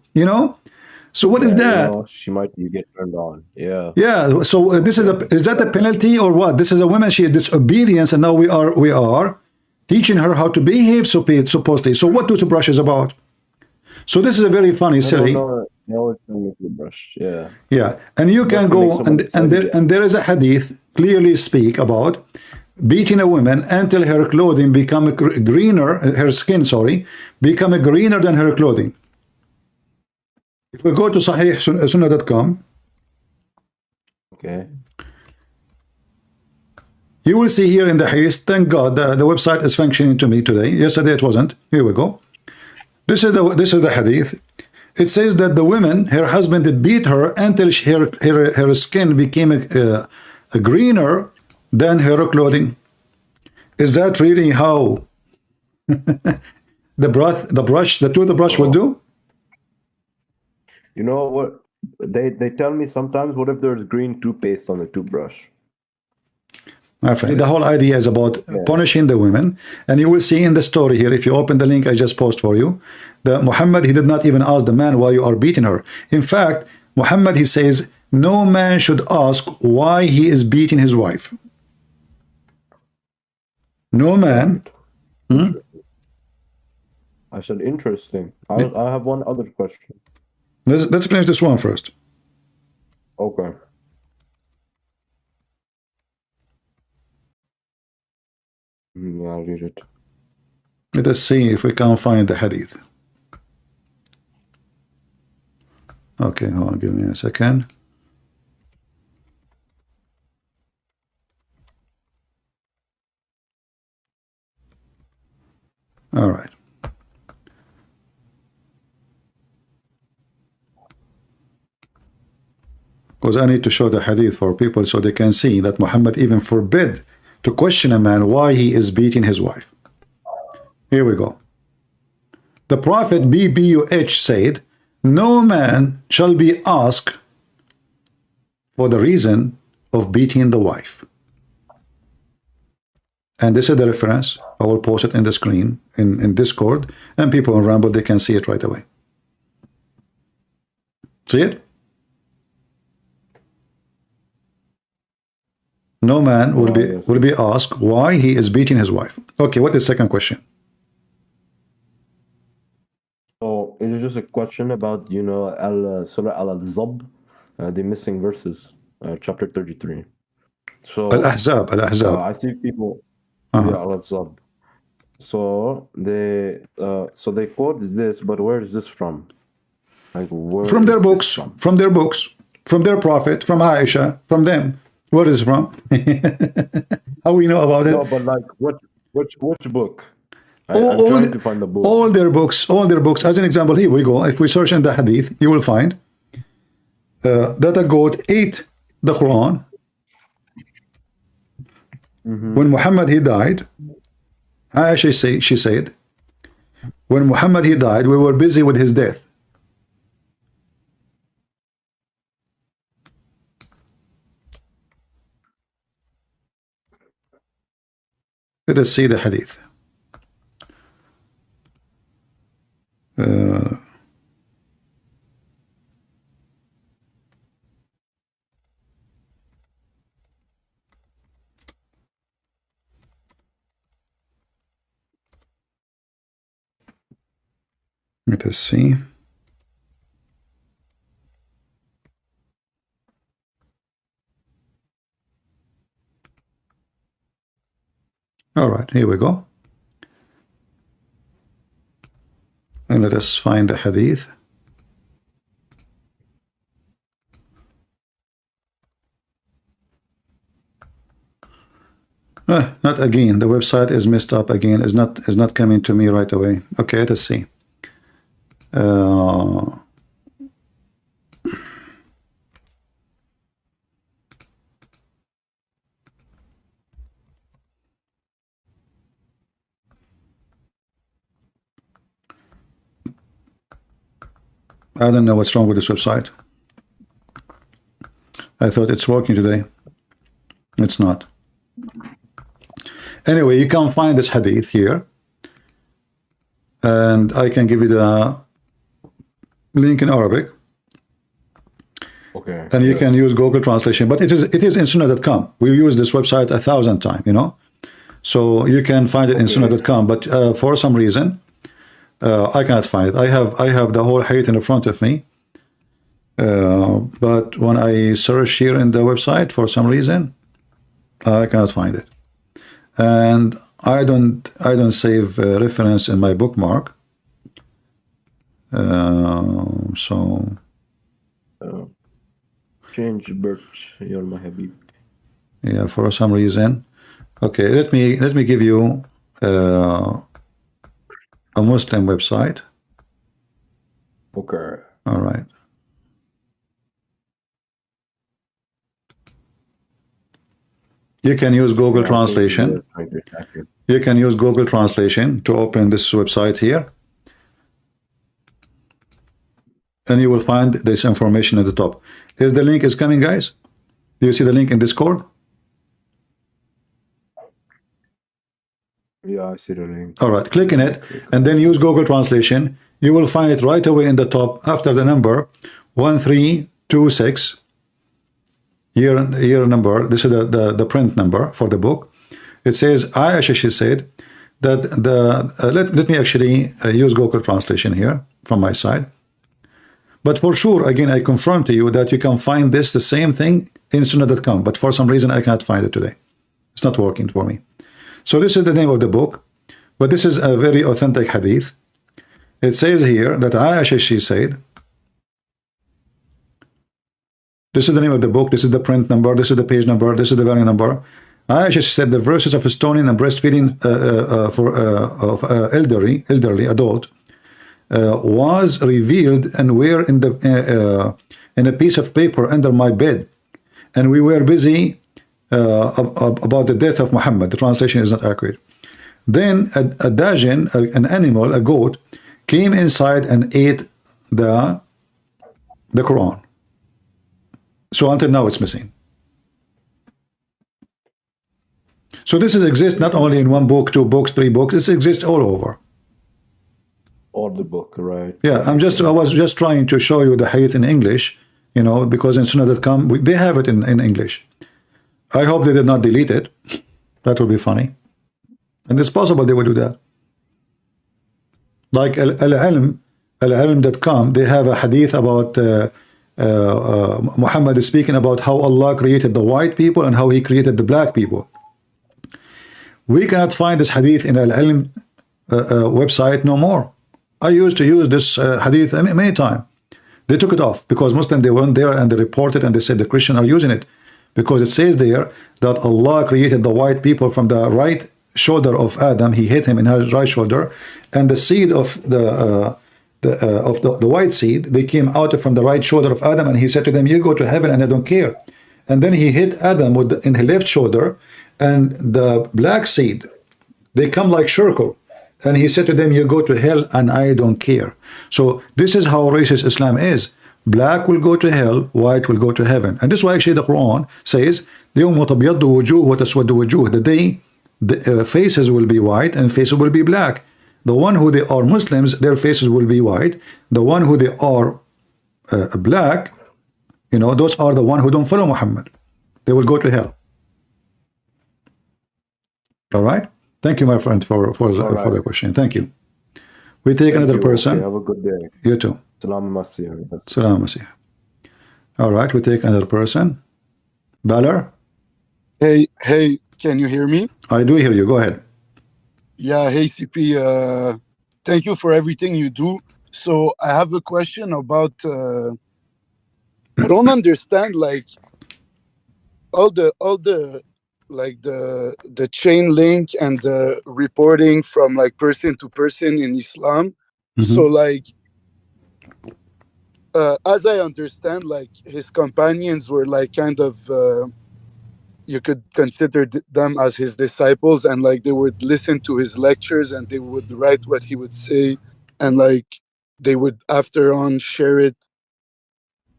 So what is that? She might get turned on. Yeah. Yeah. So is that a penalty or what? This is a woman. She had disobedience, and now we are teaching her how to behave supposedly. So what toothbrush is about? So this is a very funny, silly. No, it's not a toothbrush. Yeah. Yeah, and you can go and there is a hadith clearly speak about beating a woman until her clothing become greener, her skin, become greener than her clothing. If we go to Sahih Sunnah.com, okay, you will see here in the hadith. Thank God the website is functioning to me today. Yesterday it wasn't. Here we go. This is the hadith. It says that the woman, her husband did beat her until her skin became greener than her clothing. Is that really how the toothbrush will do? You know what? They tell me sometimes, what if there's green toothpaste on the toothbrush? My friend, the whole idea is about punishing the women, and you will see in the story here, if you open the link I just posted for you, that Muhammad, he did not even ask the man why you are beating her. In fact, Muhammad, he says, no man should ask why he is beating his wife. No man. I said, interesting. I have one other question. Let's finish this one first. Okay. Yeah, I'll read it. Let us see if we can find the hadith. Okay, hold on, give me a second. All right. Because I need to show the hadith for people so they can see that Muhammad even forbid to question a man why he is beating his wife. Here we go. The Prophet BBUH said, no man shall be asked for the reason of beating the wife. And this is the reference. I will post it in the screen in Discord, and people on Rumble, they can see it right away. See it? No man will be asked why he is beating his wife. Okay, what is the second question? Oh, it is just a question about, you know, Surah Al-Zab, the missing verses, chapter 33. So Al-Ahzab, I see people, yeah, Al-Zab. So they quote this, but where is this from? Like, where from their books, from their books, from their prophet, from Aisha, from them. Where is it from? How we know about it? No, but like, which book? I'm trying to find the book. All their books. As an example, here we go. If we search in the Hadith, you will find that a goat ate the Quran. When Muhammad he died, Aisha she said, when Muhammad he died, we were busy with his death. Let us see the Hadith. Let us see. All right, here we go. And let us find the Hadith. Not again. The website is messed up again. Is not coming to me right away. Okay, let us see. I don't know what's wrong with this website. I thought it's working today. It's not. Anyway, you can find this hadith here, and I can give you the link in Arabic. Okay. And you can use Google Translation, but it is in Sunnah.com. We use this website 1,000 times, you know. So you can find it in Sunnah.com, but for some reason, I cannot find it. I have the whole hadith in front of me, but when I search here in the website, for some reason, I cannot find it. And I don't save reference in my bookmark. So change birch, you're my Habib. Yeah, for some reason. Okay, let me give you a Muslim website. Okay. All right. You can use Google Translation. You can use Google Translation to open this website here. And you will find this information at the top. Is the link is coming, guys? Do you see the link in Discord? Yeah, I see the link. All right, click in it and then use Google Translation. You will find it right away in the top after the number 1326. Year number. This is the print number for the book. It says Aisha, she said that let me actually use Google Translation here from my side. But for sure, again, I confirm to you that you can find the same thing in Sunnah.com. But for some reason, I cannot find it today. It's not working for me. So this is the name of the book, but this is a very authentic hadith. It says here that Aisha, she said, this is the name of the book, this is the print number, this is the page number, this is the volume number. Aisha said the verses of stoning and breastfeeding of elderly adult was revealed and were in a piece of paper under my bed, and we were busy about the death of Muhammad. The translation is not accurate. Then a dajin, an animal, a goat, came inside and ate the Quran. So until now it's missing. So this exists not only in one book, 2 books, 3 books, it exists all over. All the book, right? Yeah, I was just trying to show you the hadith in English, you know, because in Sunnah.com they have it in English. I hope they did not delete it. That would be funny. And it's possible they would do that. Like al-ilm.com, they have a hadith about Muhammad is speaking about how Allah created the white people and how he created the black people. We cannot find this hadith in al-ilm website no more. I used to use this hadith many times. They took it off because Muslims, they went there and they reported and they said the Christians are using it because it says there that Allah created the white people from the right shoulder of Adam. He hit him in his right shoulder, and the seed of the white seed, they came out from the right shoulder of Adam, and he said to them, you go to heaven and I don't care. And then he hit Adam in his left shoulder, and the black seed, they come like circle, and he said to them, you go to hell and I don't care. So this is how racist Islam is. Black will go to hell, white will go to heaven. And this is why actually the Quran says the day the faces will be white and faces will be black. The one who they are Muslims, their faces will be white. The one who they are black, you know, those are the one who don't follow Muhammad. They will go to hell. All right. Thank you, my friend, for the question. Thank you. We take another person. Okay, have a good day. You too. Salam Masih. Salam Masih. All right, we take another person. Balar? Hey, can you hear me? I do hear you. Go ahead. Yeah, hey, CP. Thank you for everything you do. So I have a question about, I don't understand, like, all the like the chain link and the reporting from like person to person in Islam. So like, as I understand, like his companions were like kind of, you could consider them as his disciples, and like they would listen to his lectures and they would write what he would say, and like they would after on share it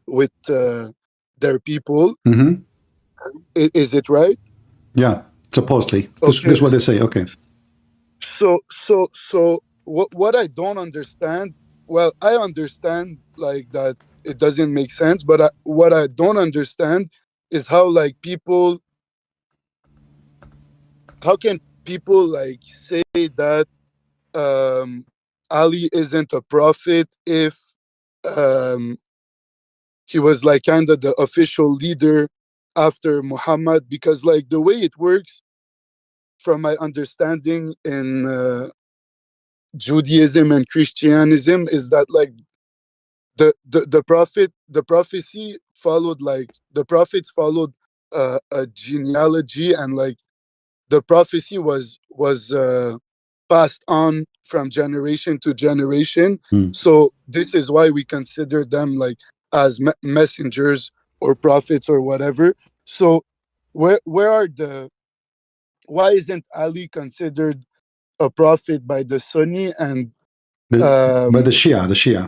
with their people. Is it right? Yeah, supposedly. This is what they say. Okay. So what I don't understand, well, I understand like that it doesn't make sense, but what I don't understand is how like people, how can people like say that Ali isn't a prophet if he was like kind of the official leader after Muhammad? Because like the way it works, from my understanding in Judaism and Christianism, is that like the prophecy followed, like the prophets followed a genealogy, and like the prophecy was passed on from generation to generation. So this is why we consider them like as messengers or prophets or whatever. So why isn't Ali considered a prophet by the Sunni and by the Shia? By the Shia,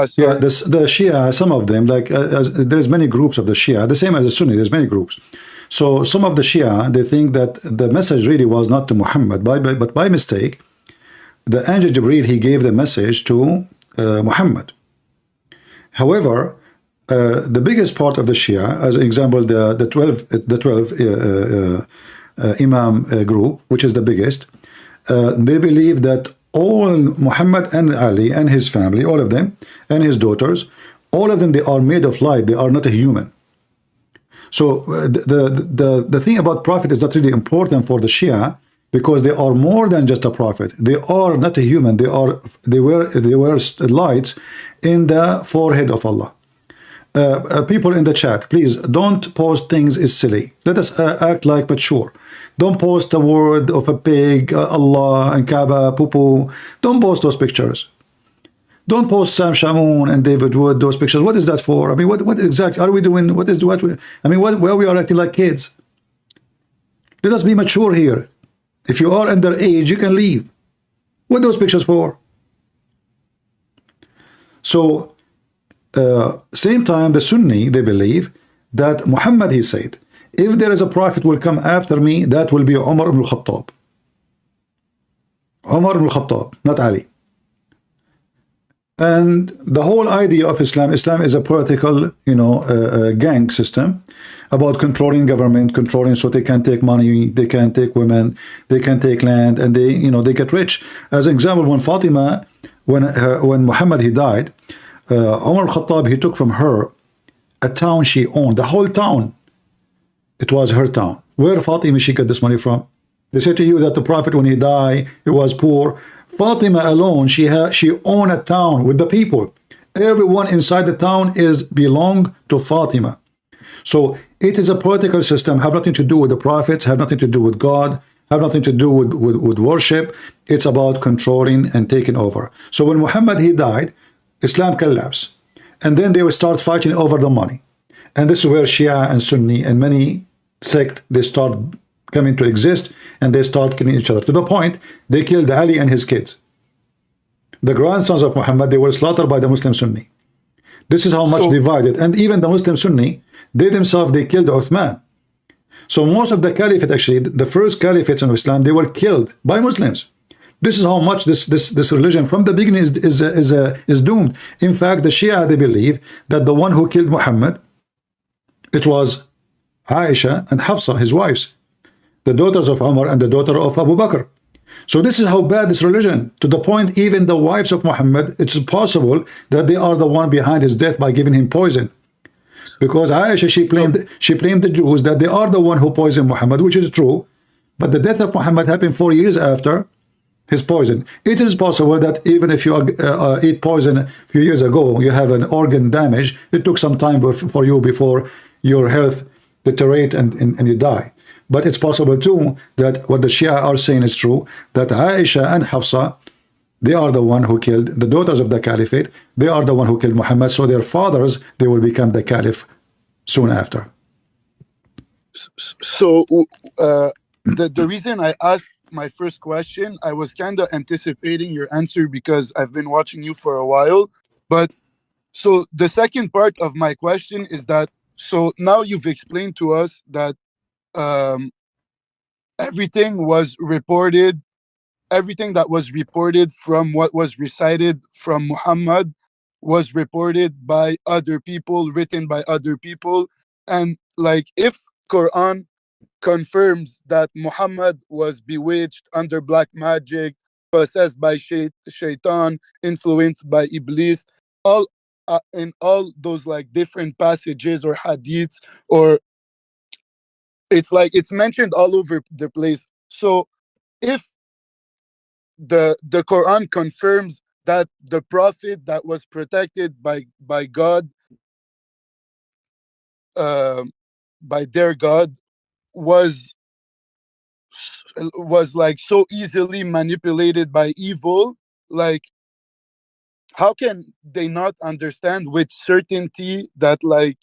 sorry. Yeah, the Shia, some of them, like there's many groups of the Shia, the same as the Sunni, there's many groups. So some of the Shia, they think that the message really was not to Muhammad, but by mistake, the angel Jibreel, he gave the message to Muhammad. However, the biggest part of the Shia, as an example, the 12 Imam group, which is the biggest, they believe that all Muhammad and Ali and his family, all of them, and his daughters, all of them, they are made of light. They are not a human. So the thing about prophet is not really important for the Shia, because they are more than just a prophet. They are not a human. They were lights in the forehead of Allah. People in the chat, please don't post things is silly. Let us act like mature. Don't post a word of a pig, Allah and Kaaba, poo-poo. Don't post those pictures. Don't post Sam Shamoun and David Wood, those pictures. What is that for? I mean, what exactly are we doing? Where we are acting like kids. Let us be mature here. If you are underage, you can leave. What those pictures for? So, same time, the Sunni, they believe that Muhammad, he said, if there is a prophet will come after me, that will be Umar ibn al-Khattab. Umar ibn al-Khattab, not Ali. And the whole idea of Islam is a political, gang system about controlling government, controlling so they can take money, they can take women, they can take land, and they get rich. As an example, when Fatima, when Muhammad he died, Umar al-Khattab, he took from her a town she owned, the whole town. It was her town. Where Fatima she got this money from? They say to you that the Prophet, when he died, he was poor. Fatima alone, she owned a town with the people. Everyone inside the town belong to Fatima. So it is a political system, have nothing to do with the prophets, have nothing to do with God, have nothing to do with worship. It's about controlling and taking over. So when Muhammad he died, Islam collapsed. And then they will start fighting over the money. And this is where Shia and Sunni and many sects, they start coming to exist, and they start killing each other, to the point they killed Ali and his kids. The grandsons of Muhammad, they were slaughtered by the Muslim Sunni. This is how much divided. And even the Muslim Sunni, they themselves, they killed Uthman. So most of the caliphate, actually, the first caliphates in Islam, they were killed by Muslims. This is how much this religion from the beginning is doomed. In fact, the Shia, they believe that the one who killed Muhammad, it was Aisha and Hafsa, his wives, the daughters of Umar and the daughter of Abu Bakr. So this is how bad this religion, to the point even the wives of Muhammad, it's possible that they are the one behind his death by giving him poison. Because Aisha, she blamed the Jews that they are the one who poisoned Muhammad, which is true. But the death of Muhammad happened 4 years after his poison. It is possible that even if you eat poison a few years ago, you have an organ damage, it took some time for you before your health deteriorate and you die. But it's possible too that what the Shia are saying is true, that Aisha and Hafsa, they are the one who killed the daughters of the caliphate, they are the one who killed Muhammad, so their fathers, they will become the caliph soon after. So the reason I asked my first question, I was kind of anticipating your answer because I've been watching you for a while. But so the second part of my question is that, so now you've explained to us that everything that was reported from what was recited from Muhammad was reported by other people, written by other people. And like, if Qur'an confirms that Muhammad was bewitched, under black magic, possessed by shaitan, influenced by Iblis, all in all those like different passages or hadiths, or it's like it's mentioned all over the place. So if the Quran confirms that the prophet that was protected by God, by their God, was like so easily manipulated by evil, like how can they not understand with certainty that like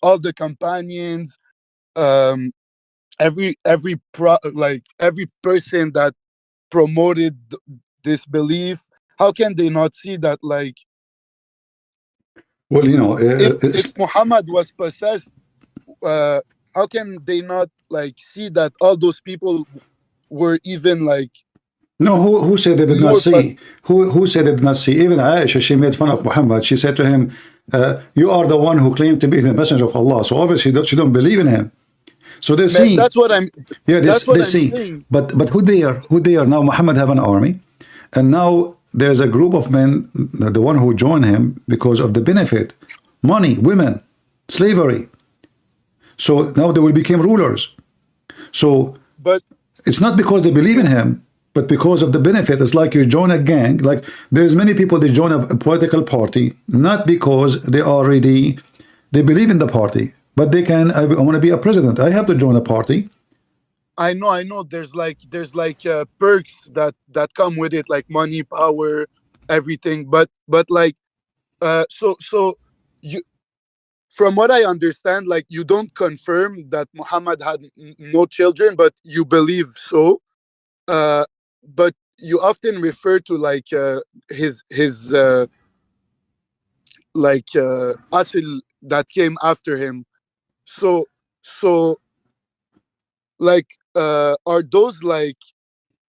all the companions, every person that promoted this belief, how can they not see that like, well, if Muhammad was possessed, how can they not like see that all those people were even like, no, who said they did not see? Who said they did not see? Even Aisha, she made fun of Muhammad. She said to him, you are the one who claimed to be the messenger of Allah. So obviously she don't believe in him. So they see. That's what I'm. Yeah, they see. Saying. But who they are? Who they are now? Muhammad have an army, and now there's a group of men, the one who join him because of the benefit, money, women, slavery. So now they will become rulers. So, but it's not because they believe in him, but because of the benefit. It's like you join a gang. Like there's many people, they join a political party, not because they already, they believe in the party, but they can, I want to be a president, I have to join a party. I know there's like perks that come with it, like money, power, everything. But like, so you, from what I understand, like you don't confirm that Muhammad had no children, but you believe so. But you often refer to like his asil that came after him. So like are those like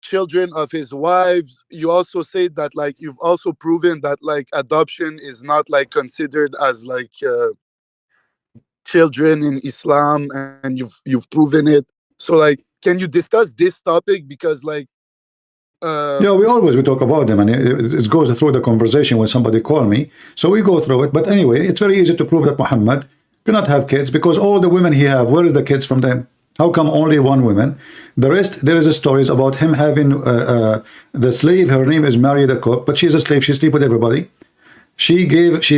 children of his wives? You also say that like you've also proven that like adoption is not like considered as like children in Islam, and you've proven it. So like, can you discuss this topic? Because like yeah, we talk about them, and it goes through the conversation when somebody call me, so we go through it. But anyway, it's very easy to prove that Muhammad cannot have kids, because all the women he have, where is the kids from them? How come only one woman? The rest, there is a stories about him having the slave. Her name is Mary the cook, but she's a slave. She sleep with everybody. She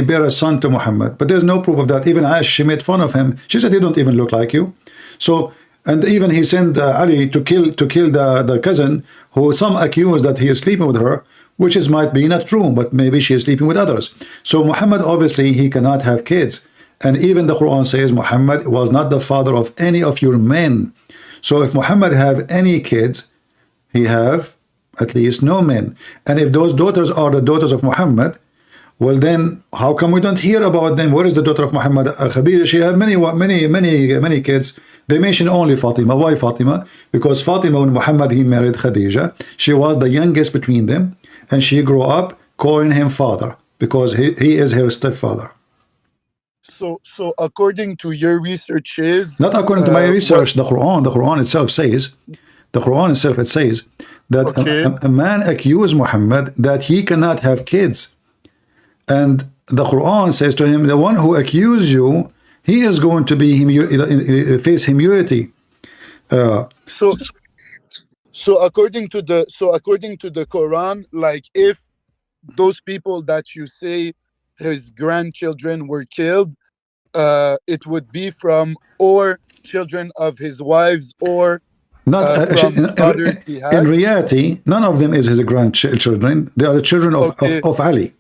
bare a son to Muhammad, but there's no proof of that. Even Aisha, she made fun of him. She said, "He don't even look like you." So, and even he sent Ali to kill the cousin, who some accuse that he is sleeping with her, which is might be not true, but maybe she is sleeping with others. So Muhammad, obviously he cannot have kids. And even the Quran says Muhammad was not the father of any of your men. So if Muhammad have any kids, he have at least no men. And if those daughters are the daughters of Muhammad, well then how come we don't hear about them? Where is the daughter of Muhammad? Khadija, she had many kids. They mention only Fatima. Why Fatima? Because Fatima, when Muhammad he married Khadija, she was the youngest between them, and she grew up calling him father, because he is her stepfather. So according to your researches, not according to my research, the Quran itself says, it says that a man accused Muhammad that he cannot have kids, and the Quran says to him, the one who accused you, he is going to be face humility. So according to the Quran, like if those people that you say his grandchildren were killed, it would be from or children of his wives or not from daughters he had. In reality, none of them is his grandchildren. They are the children of Ali.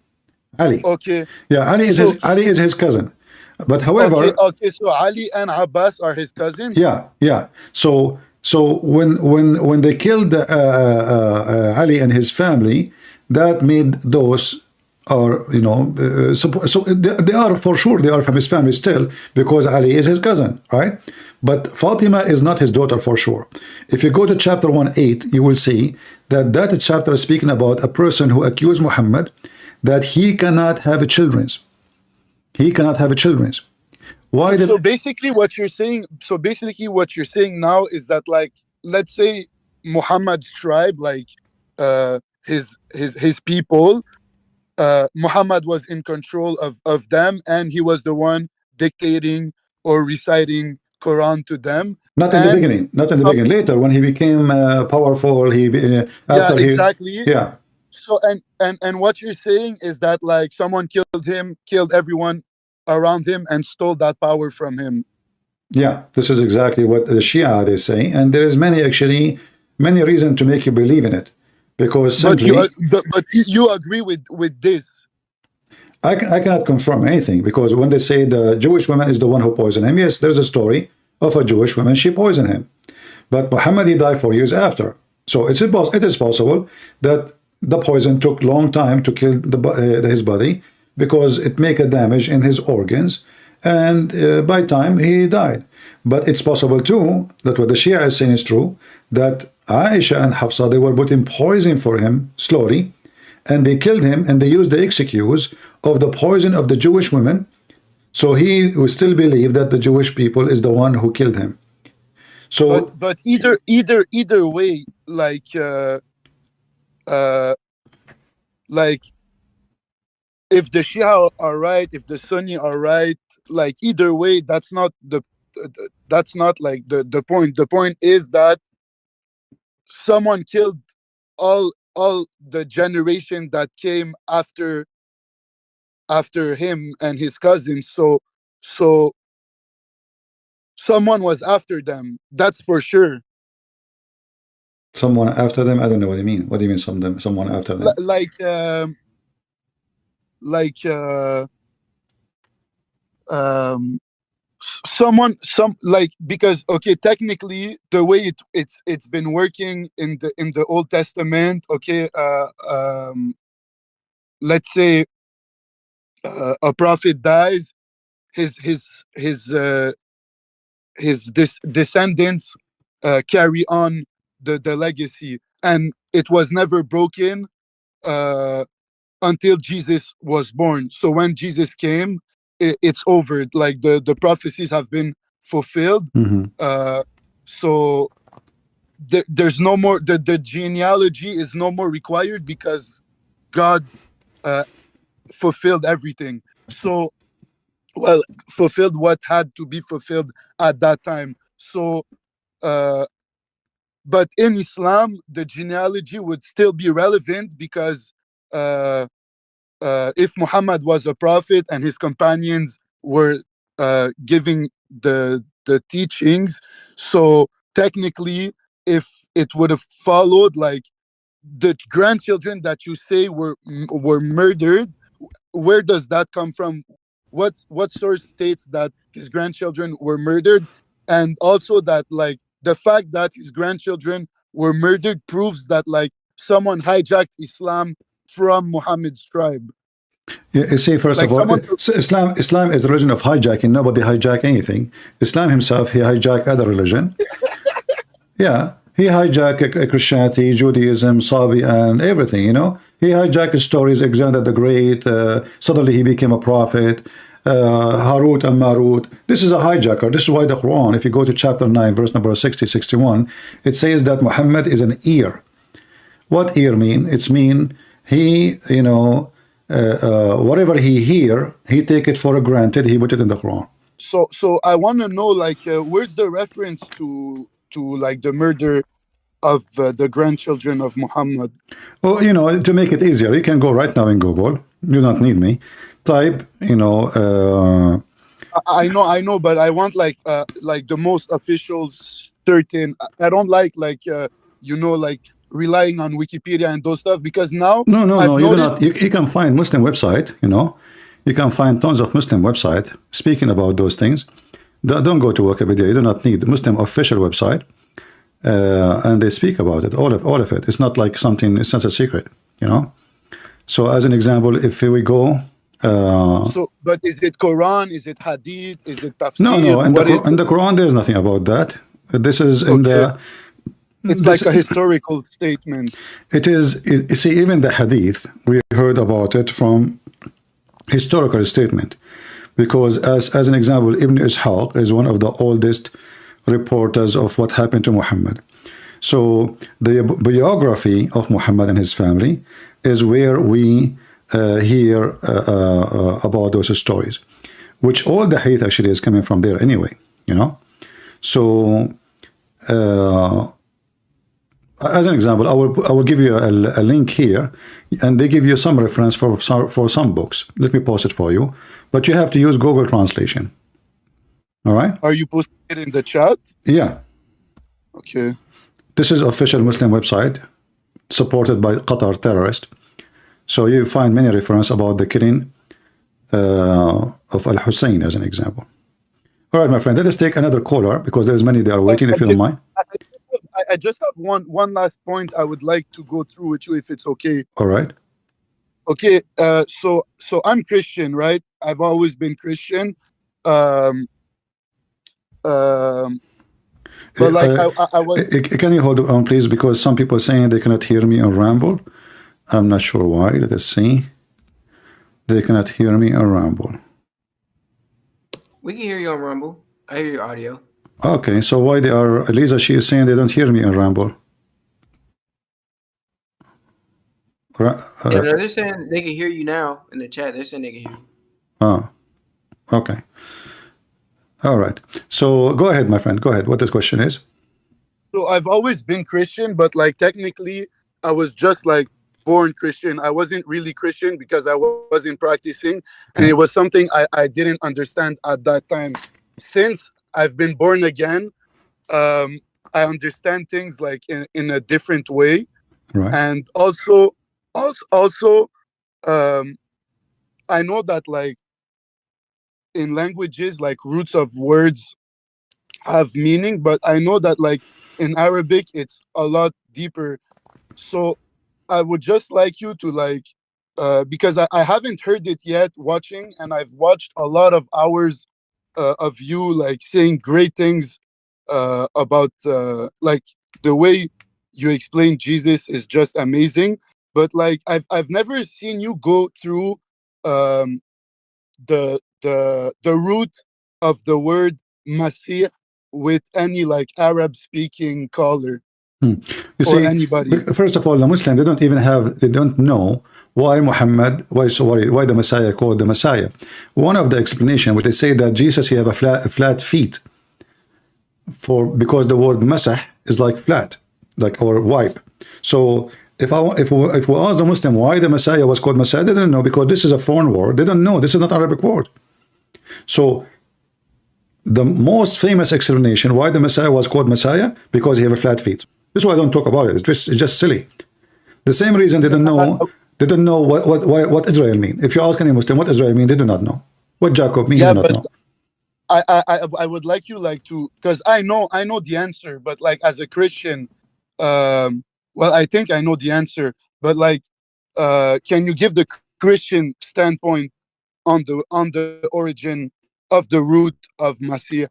Okay. Yeah, Ali is his cousin. But however, okay, so Ali and Abbas are his cousins. Yeah. So when they killed Ali and his family, that made those are so they are for sure, they are from his family still, because Ali is his cousin, right? But Fatima is not his daughter for sure. If you go to chapter 1:8, you will see that chapter is speaking about a person who accused Muhammad that he cannot have children. He cannot have children. Why? So basically what you're saying now is that, like, let's say Muhammad's tribe, like his people, Muhammad was in control of them, and he was the one dictating or reciting Quran to them. Not in the beginning. Later, when he became powerful, exactly. Yeah. So and what you're saying is that, like, someone killed him, killed everyone around him, and stole that power from him. Yeah, this is exactly what the Shia they say, and there is many reasons to make you believe in it, because simply. But you agree with this? I cannot confirm anything, because when they say the Jewish woman is the one who poisoned him, yes, there's a story of a Jewish woman, she poisoned him, but Muhammad, he died 4 years after, so it is possible that the poison took long time to kill his body, because it make a damage in his organs, and by time he died. But it's possible too that what the Shia is saying is true, that Aisha and Hafsa, they were putting poison for him slowly, and they killed him, and they used the excuse of the poison of the Jewish women, so he will still believe that the Jewish people is the one who killed him. So but either way, like if the Shia are right, if the Sunni are right, like either way, that's not like the point. The point is that someone killed all the generation that came after him and his cousins. So someone was after them. That's for sure. Someone after them? I don't know what you mean. What do you mean someone after them? because okay, technically the way it's been working in the Old Testament, okay, let's say a prophet dies, his descendants carry on the legacy, and it was never broken until Jesus was born. So when Jesus came, it's over. Like the prophecies have been fulfilled. So there's no more, the genealogy is no more required because God fulfilled everything. So, well, fulfilled what had to be fulfilled at that time. So but in Islam, the genealogy would still be relevant because if Muhammad was a prophet and his companions were giving the teachings, so technically, if it would have followed, like the grandchildren that you say were murdered, where does that come from? What source states that his grandchildren were murdered? And also that, like, the fact that his grandchildren were murdered proves that, like, someone hijacked Islam from Muhammad's tribe. Yeah, you see, first Like of all, someone Islam is a religion of hijacking. Nobody hijack anything. Islam himself, he hijacked other religion. Yeah, he hijacked Christianity, Judaism, Sabi, and everything, you know. He hijacked stories, Alexander the Great, suddenly he became a prophet, Harut and Marut. This is a hijacker. This is why the Quran, if you go to chapter 9, verse number 60, 61, it says that Muhammad is an ear. What ear mean? It's mean he, you know, whatever he hear, he take it for granted, he put it in the Quran. So I want to know, like, where's the reference to like the murder of the grandchildren of Muhammad? Well, you know, to make it easier, you can go right now in Google. You don't need me. Type, you know. I know, but I want like the most official, certain. I don't like you know, like relying on Wikipedia and those stuff, because now No, you do not. You can find Muslim website. You know, you can find tons of Muslim website speaking about those things. Don't go to Wikipedia. You do not need Muslim official website. And they speak about it, all of it. It's not like something, it's not a secret, you know. So as an example, if we go but is it Quran, is it Hadith, is it Tafsir? No, in the Quran there's nothing about that. This is in the it's like a historical statement. It is, you see, even the Hadith, we heard about it from historical statement, because as an example, Ibn Ishaq is one of the oldest reporters of what happened to Muhammad. So the biography of Muhammad and his family is where we hear about those stories, which all the hate actually is coming from there anyway, you know. So as an example, I will give you a link here, and they give you some reference for some books. Let me post it for you, but you have to use Google translation. All right. Are you posting it in the chat? Yeah. Okay. This is official Muslim website supported by Qatar terrorist. So you find many reference about the killing of Al-Hussein as an example. All right, my friend, let us take another caller because there's many that are waiting, if you don't mind. I just have one last point I would like to go through with you, if it's okay. All right. Okay. So I'm Christian, right? I've always been Christian. But like I was. Can you hold on, please? Because some people are saying they cannot hear me on Ramble. I'm not sure why. Let us see. They cannot hear me on Ramble. We can hear you on Rumble. I hear your audio. Okay, so why they are? Lisa, she is saying they don't hear me on Ramble. Yeah, no, they're saying they can hear you now in the chat. They're saying they can hear you. Oh, okay. All right. So go ahead, my friend. Go ahead. What the question is? So I've always been Christian, but like technically I was just like born Christian. I wasn't really Christian because I wasn't practicing, and it was something I didn't understand at that time. Since I've been born again, I understand things like in a different way. Right. And also I know that like in languages, like roots of words have meaning, but I know that like in Arabic it's a lot deeper. So I would just like you to like because I haven't heard it yet watching, and I've watched a lot of hours of you like saying great things about like the way you explain Jesus is just amazing. But like I've never seen you go through the root of the word Masih with any like Arab speaking caller You or see, anybody. first of all, the Muslim, they don't know why Muhammad, why the Messiah called the Messiah. One of the explanation, which they say that Jesus, he have a flat feet, because the word Masah is like flat, like, or wipe. So if we ask the Muslim why the Messiah was called Messiah, they don't know, because this is a foreign word. They don't know. This is not Arabic word. So the most famous explanation why the Messiah was called Messiah, because he have a flat feet. This is why I don't talk about it. It's just silly. The same reason they don't know what Israel mean. If you ask any Muslim what Israel mean, they do not know. What Jacob mean, they do not know. I would like you like to, because I know the answer, but like as a Christian, well, I think I know the answer, but like can you give the Christian standpoint on the origin of the root of Masih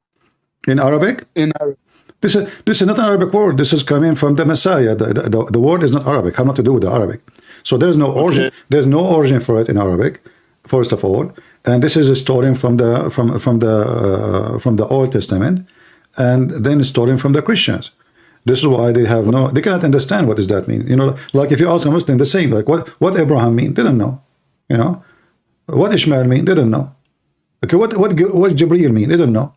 in Arabic? In Arabic. This is not an Arabic word. This is coming from the Messiah. The word is not Arabic. Have not to do with the Arabic. So there's no origin. There's no origin for it in Arabic, first of all. And this is a story from the Old Testament, and then a story from the Christians. This is why they cannot understand what does that mean. You know, like if you ask a Muslim the same, like what Abraham mean, they don't know. You know, what Ishmael mean, they don't know. Okay, what Jibreel mean, they don't know.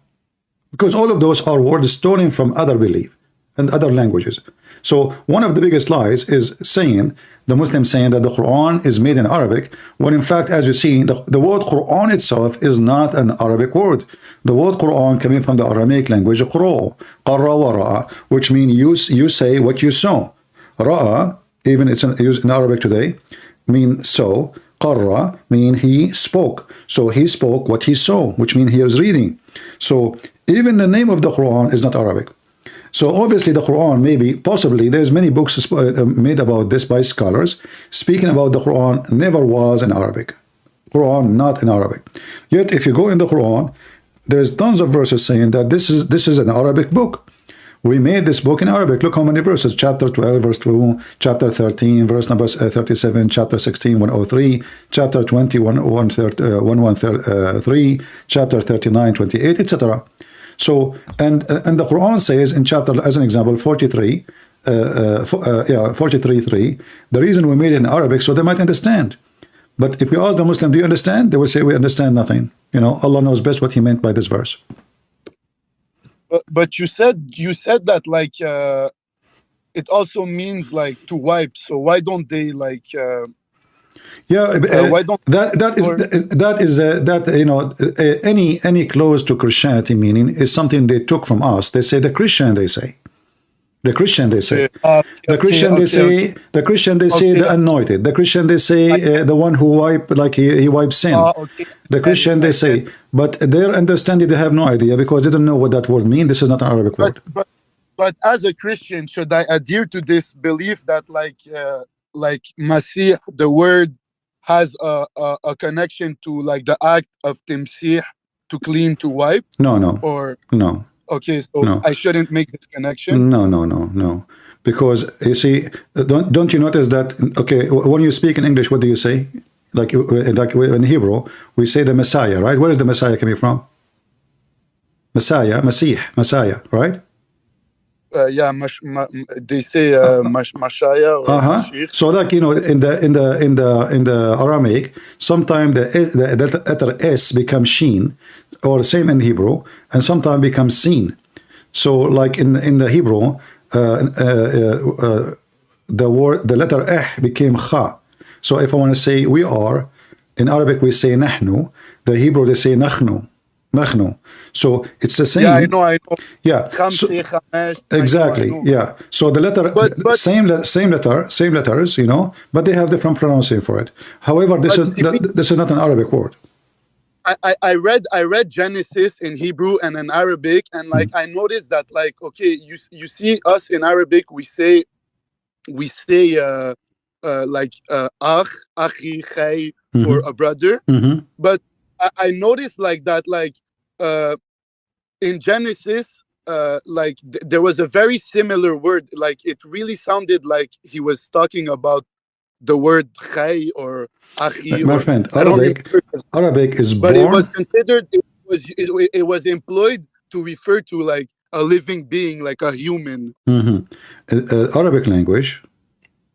Because all of those are words stolen from other belief and other languages. So one of the biggest lies is saying, the Muslims saying that the Quran is made in Arabic, when in fact, as you see, the word Quran itself is not an Arabic word. The word Quran coming from the Aramaic language, qara wa ra'a, which means you say what you saw. Ra'a, even it's used in Arabic today, mean so. Qarra mean he spoke. So he spoke what he saw, which means he was reading. So even the name of the Quran is not Arabic. So obviously the Quran, possibly, there's many books made about this by scholars, speaking about the Quran never was in Arabic. Quran not in Arabic. Yet if you go in the Quran, there's tons of verses saying that this is an Arabic book. We made this book in Arabic. Look how many verses. Chapter 12, verse 2, chapter 13, verse number 37, chapter 16, 103, chapter 20, 113, chapter 39, 28, etc. So, and the Quran says in chapter, as an example, 43, 43:3, the reason we made it in Arabic so they might understand. But if we ask the Muslim, do you understand? They will say, we understand nothing. You know, Allah knows best what he meant by this verse. But you said that like it also means like to wipe. So why don't they like? Why don't any close to Christianity meaning is something they took from us. They say the Christian. They say the Christian. They say the Christian. They say the Christian. They say the anointed. The Christian. They say the one who wipe like he wipes sin. The Christian, they say, but their understanding, they have no idea because they don't know what that word means. This is not an Arabic word. But as a Christian, should I adhere to this belief that like Masih, the word, has a connection to like the act of timsih, to clean, to wipe? No. Or no. Okay, so no. I shouldn't make this connection? No. Because you see, don't you notice that, okay, when you speak in English, what do you say? Like in Hebrew, we say the Messiah, right? Where is the Messiah coming from? Messiah, right? They say Mashaya or Mashiach. So like, you know, in the Aramaic, sometimes the letter S becomes Sheen, or same in Hebrew, and sometimes becomes Sin. So like in the Hebrew, the letter became Kha. So if I want to say we are, in Arabic we say nahnu, the Hebrew they say nakhnu. So it's the same. Yeah, I know. Yeah. So, exactly. Yeah. So the letter, same letters, you know, but they have different pronouncing for it. However, this is not an Arabic word. I read Genesis in Hebrew and in Arabic, and like I noticed that like okay, you see us in Arabic we say like akhi, khay for a brother, but I noticed like that like in Genesis like there was a very similar word, like it really sounded like he was talking about the word khay or akhi. My friend, Arabic is born. But it was considered, it was employed to refer to like a living being, like a human. Arabic language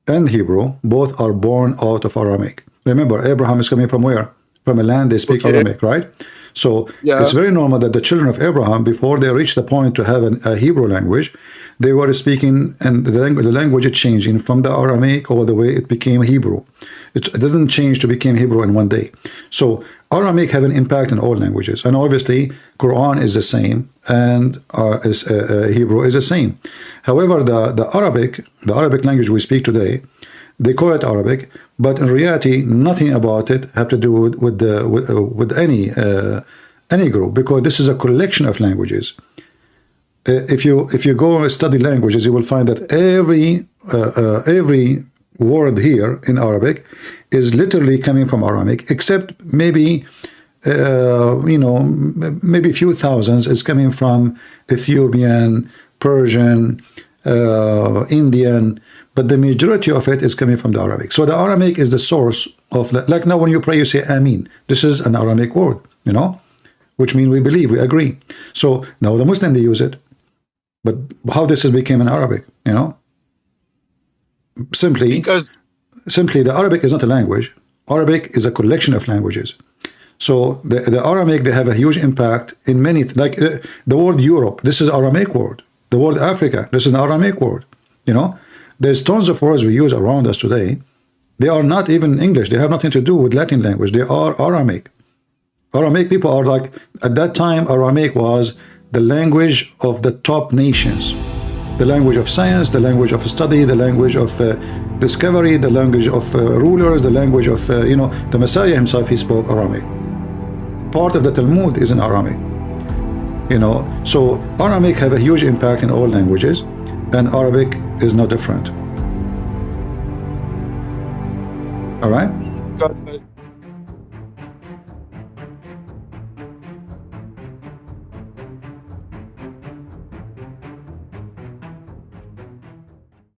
and Hebrew both are born out of Aramaic. Remember, Abraham is coming from where? From a land they speak Aramaic, right? So it's very normal that the children of Abraham, before they reached the point to have a Hebrew language, they were speaking, and the language is changing from the Aramaic all the way it became Hebrew. It doesn't change to become Hebrew in one day. So Aramaic have an impact in all languages, and obviously Qur'an is the same, and Hebrew is the same. However, the Arabic language we speak today, they call it Arabic, but in reality, nothing about it have to do with any group, because this is a collection of languages. If you go and study languages, you will find that every word here in Arabic is literally coming from Aramaic, except maybe maybe a few thousands is coming from Ethiopian, Persian, Indian, but the majority of it is coming from the Arabic. So the Aramaic is the source of, like now when you pray, you say Amin. This is an Aramaic word, which means we believe, we agree. So now the Muslim, they use it. But how this has become an Arabic, Simply, the Arabic is not a language. Arabic is a collection of languages. So the Aramaic, they have a huge impact in many, like the word Europe, this is an Aramaic word. The word Africa, this is an Aramaic word. There's tons of words we use around us today. They are not even English. They have nothing to do with Latin language. They are Aramaic. Aramaic people are like, at that time, Aramaic was the language of the top nations. The language of science, the language of study, the language of discovery, the language of rulers, the language of, the Messiah himself, he spoke Aramaic. Part of the Talmud is in Aramaic. So Aramaic have a huge impact in all languages, and Arabic is no different. All right? God bless.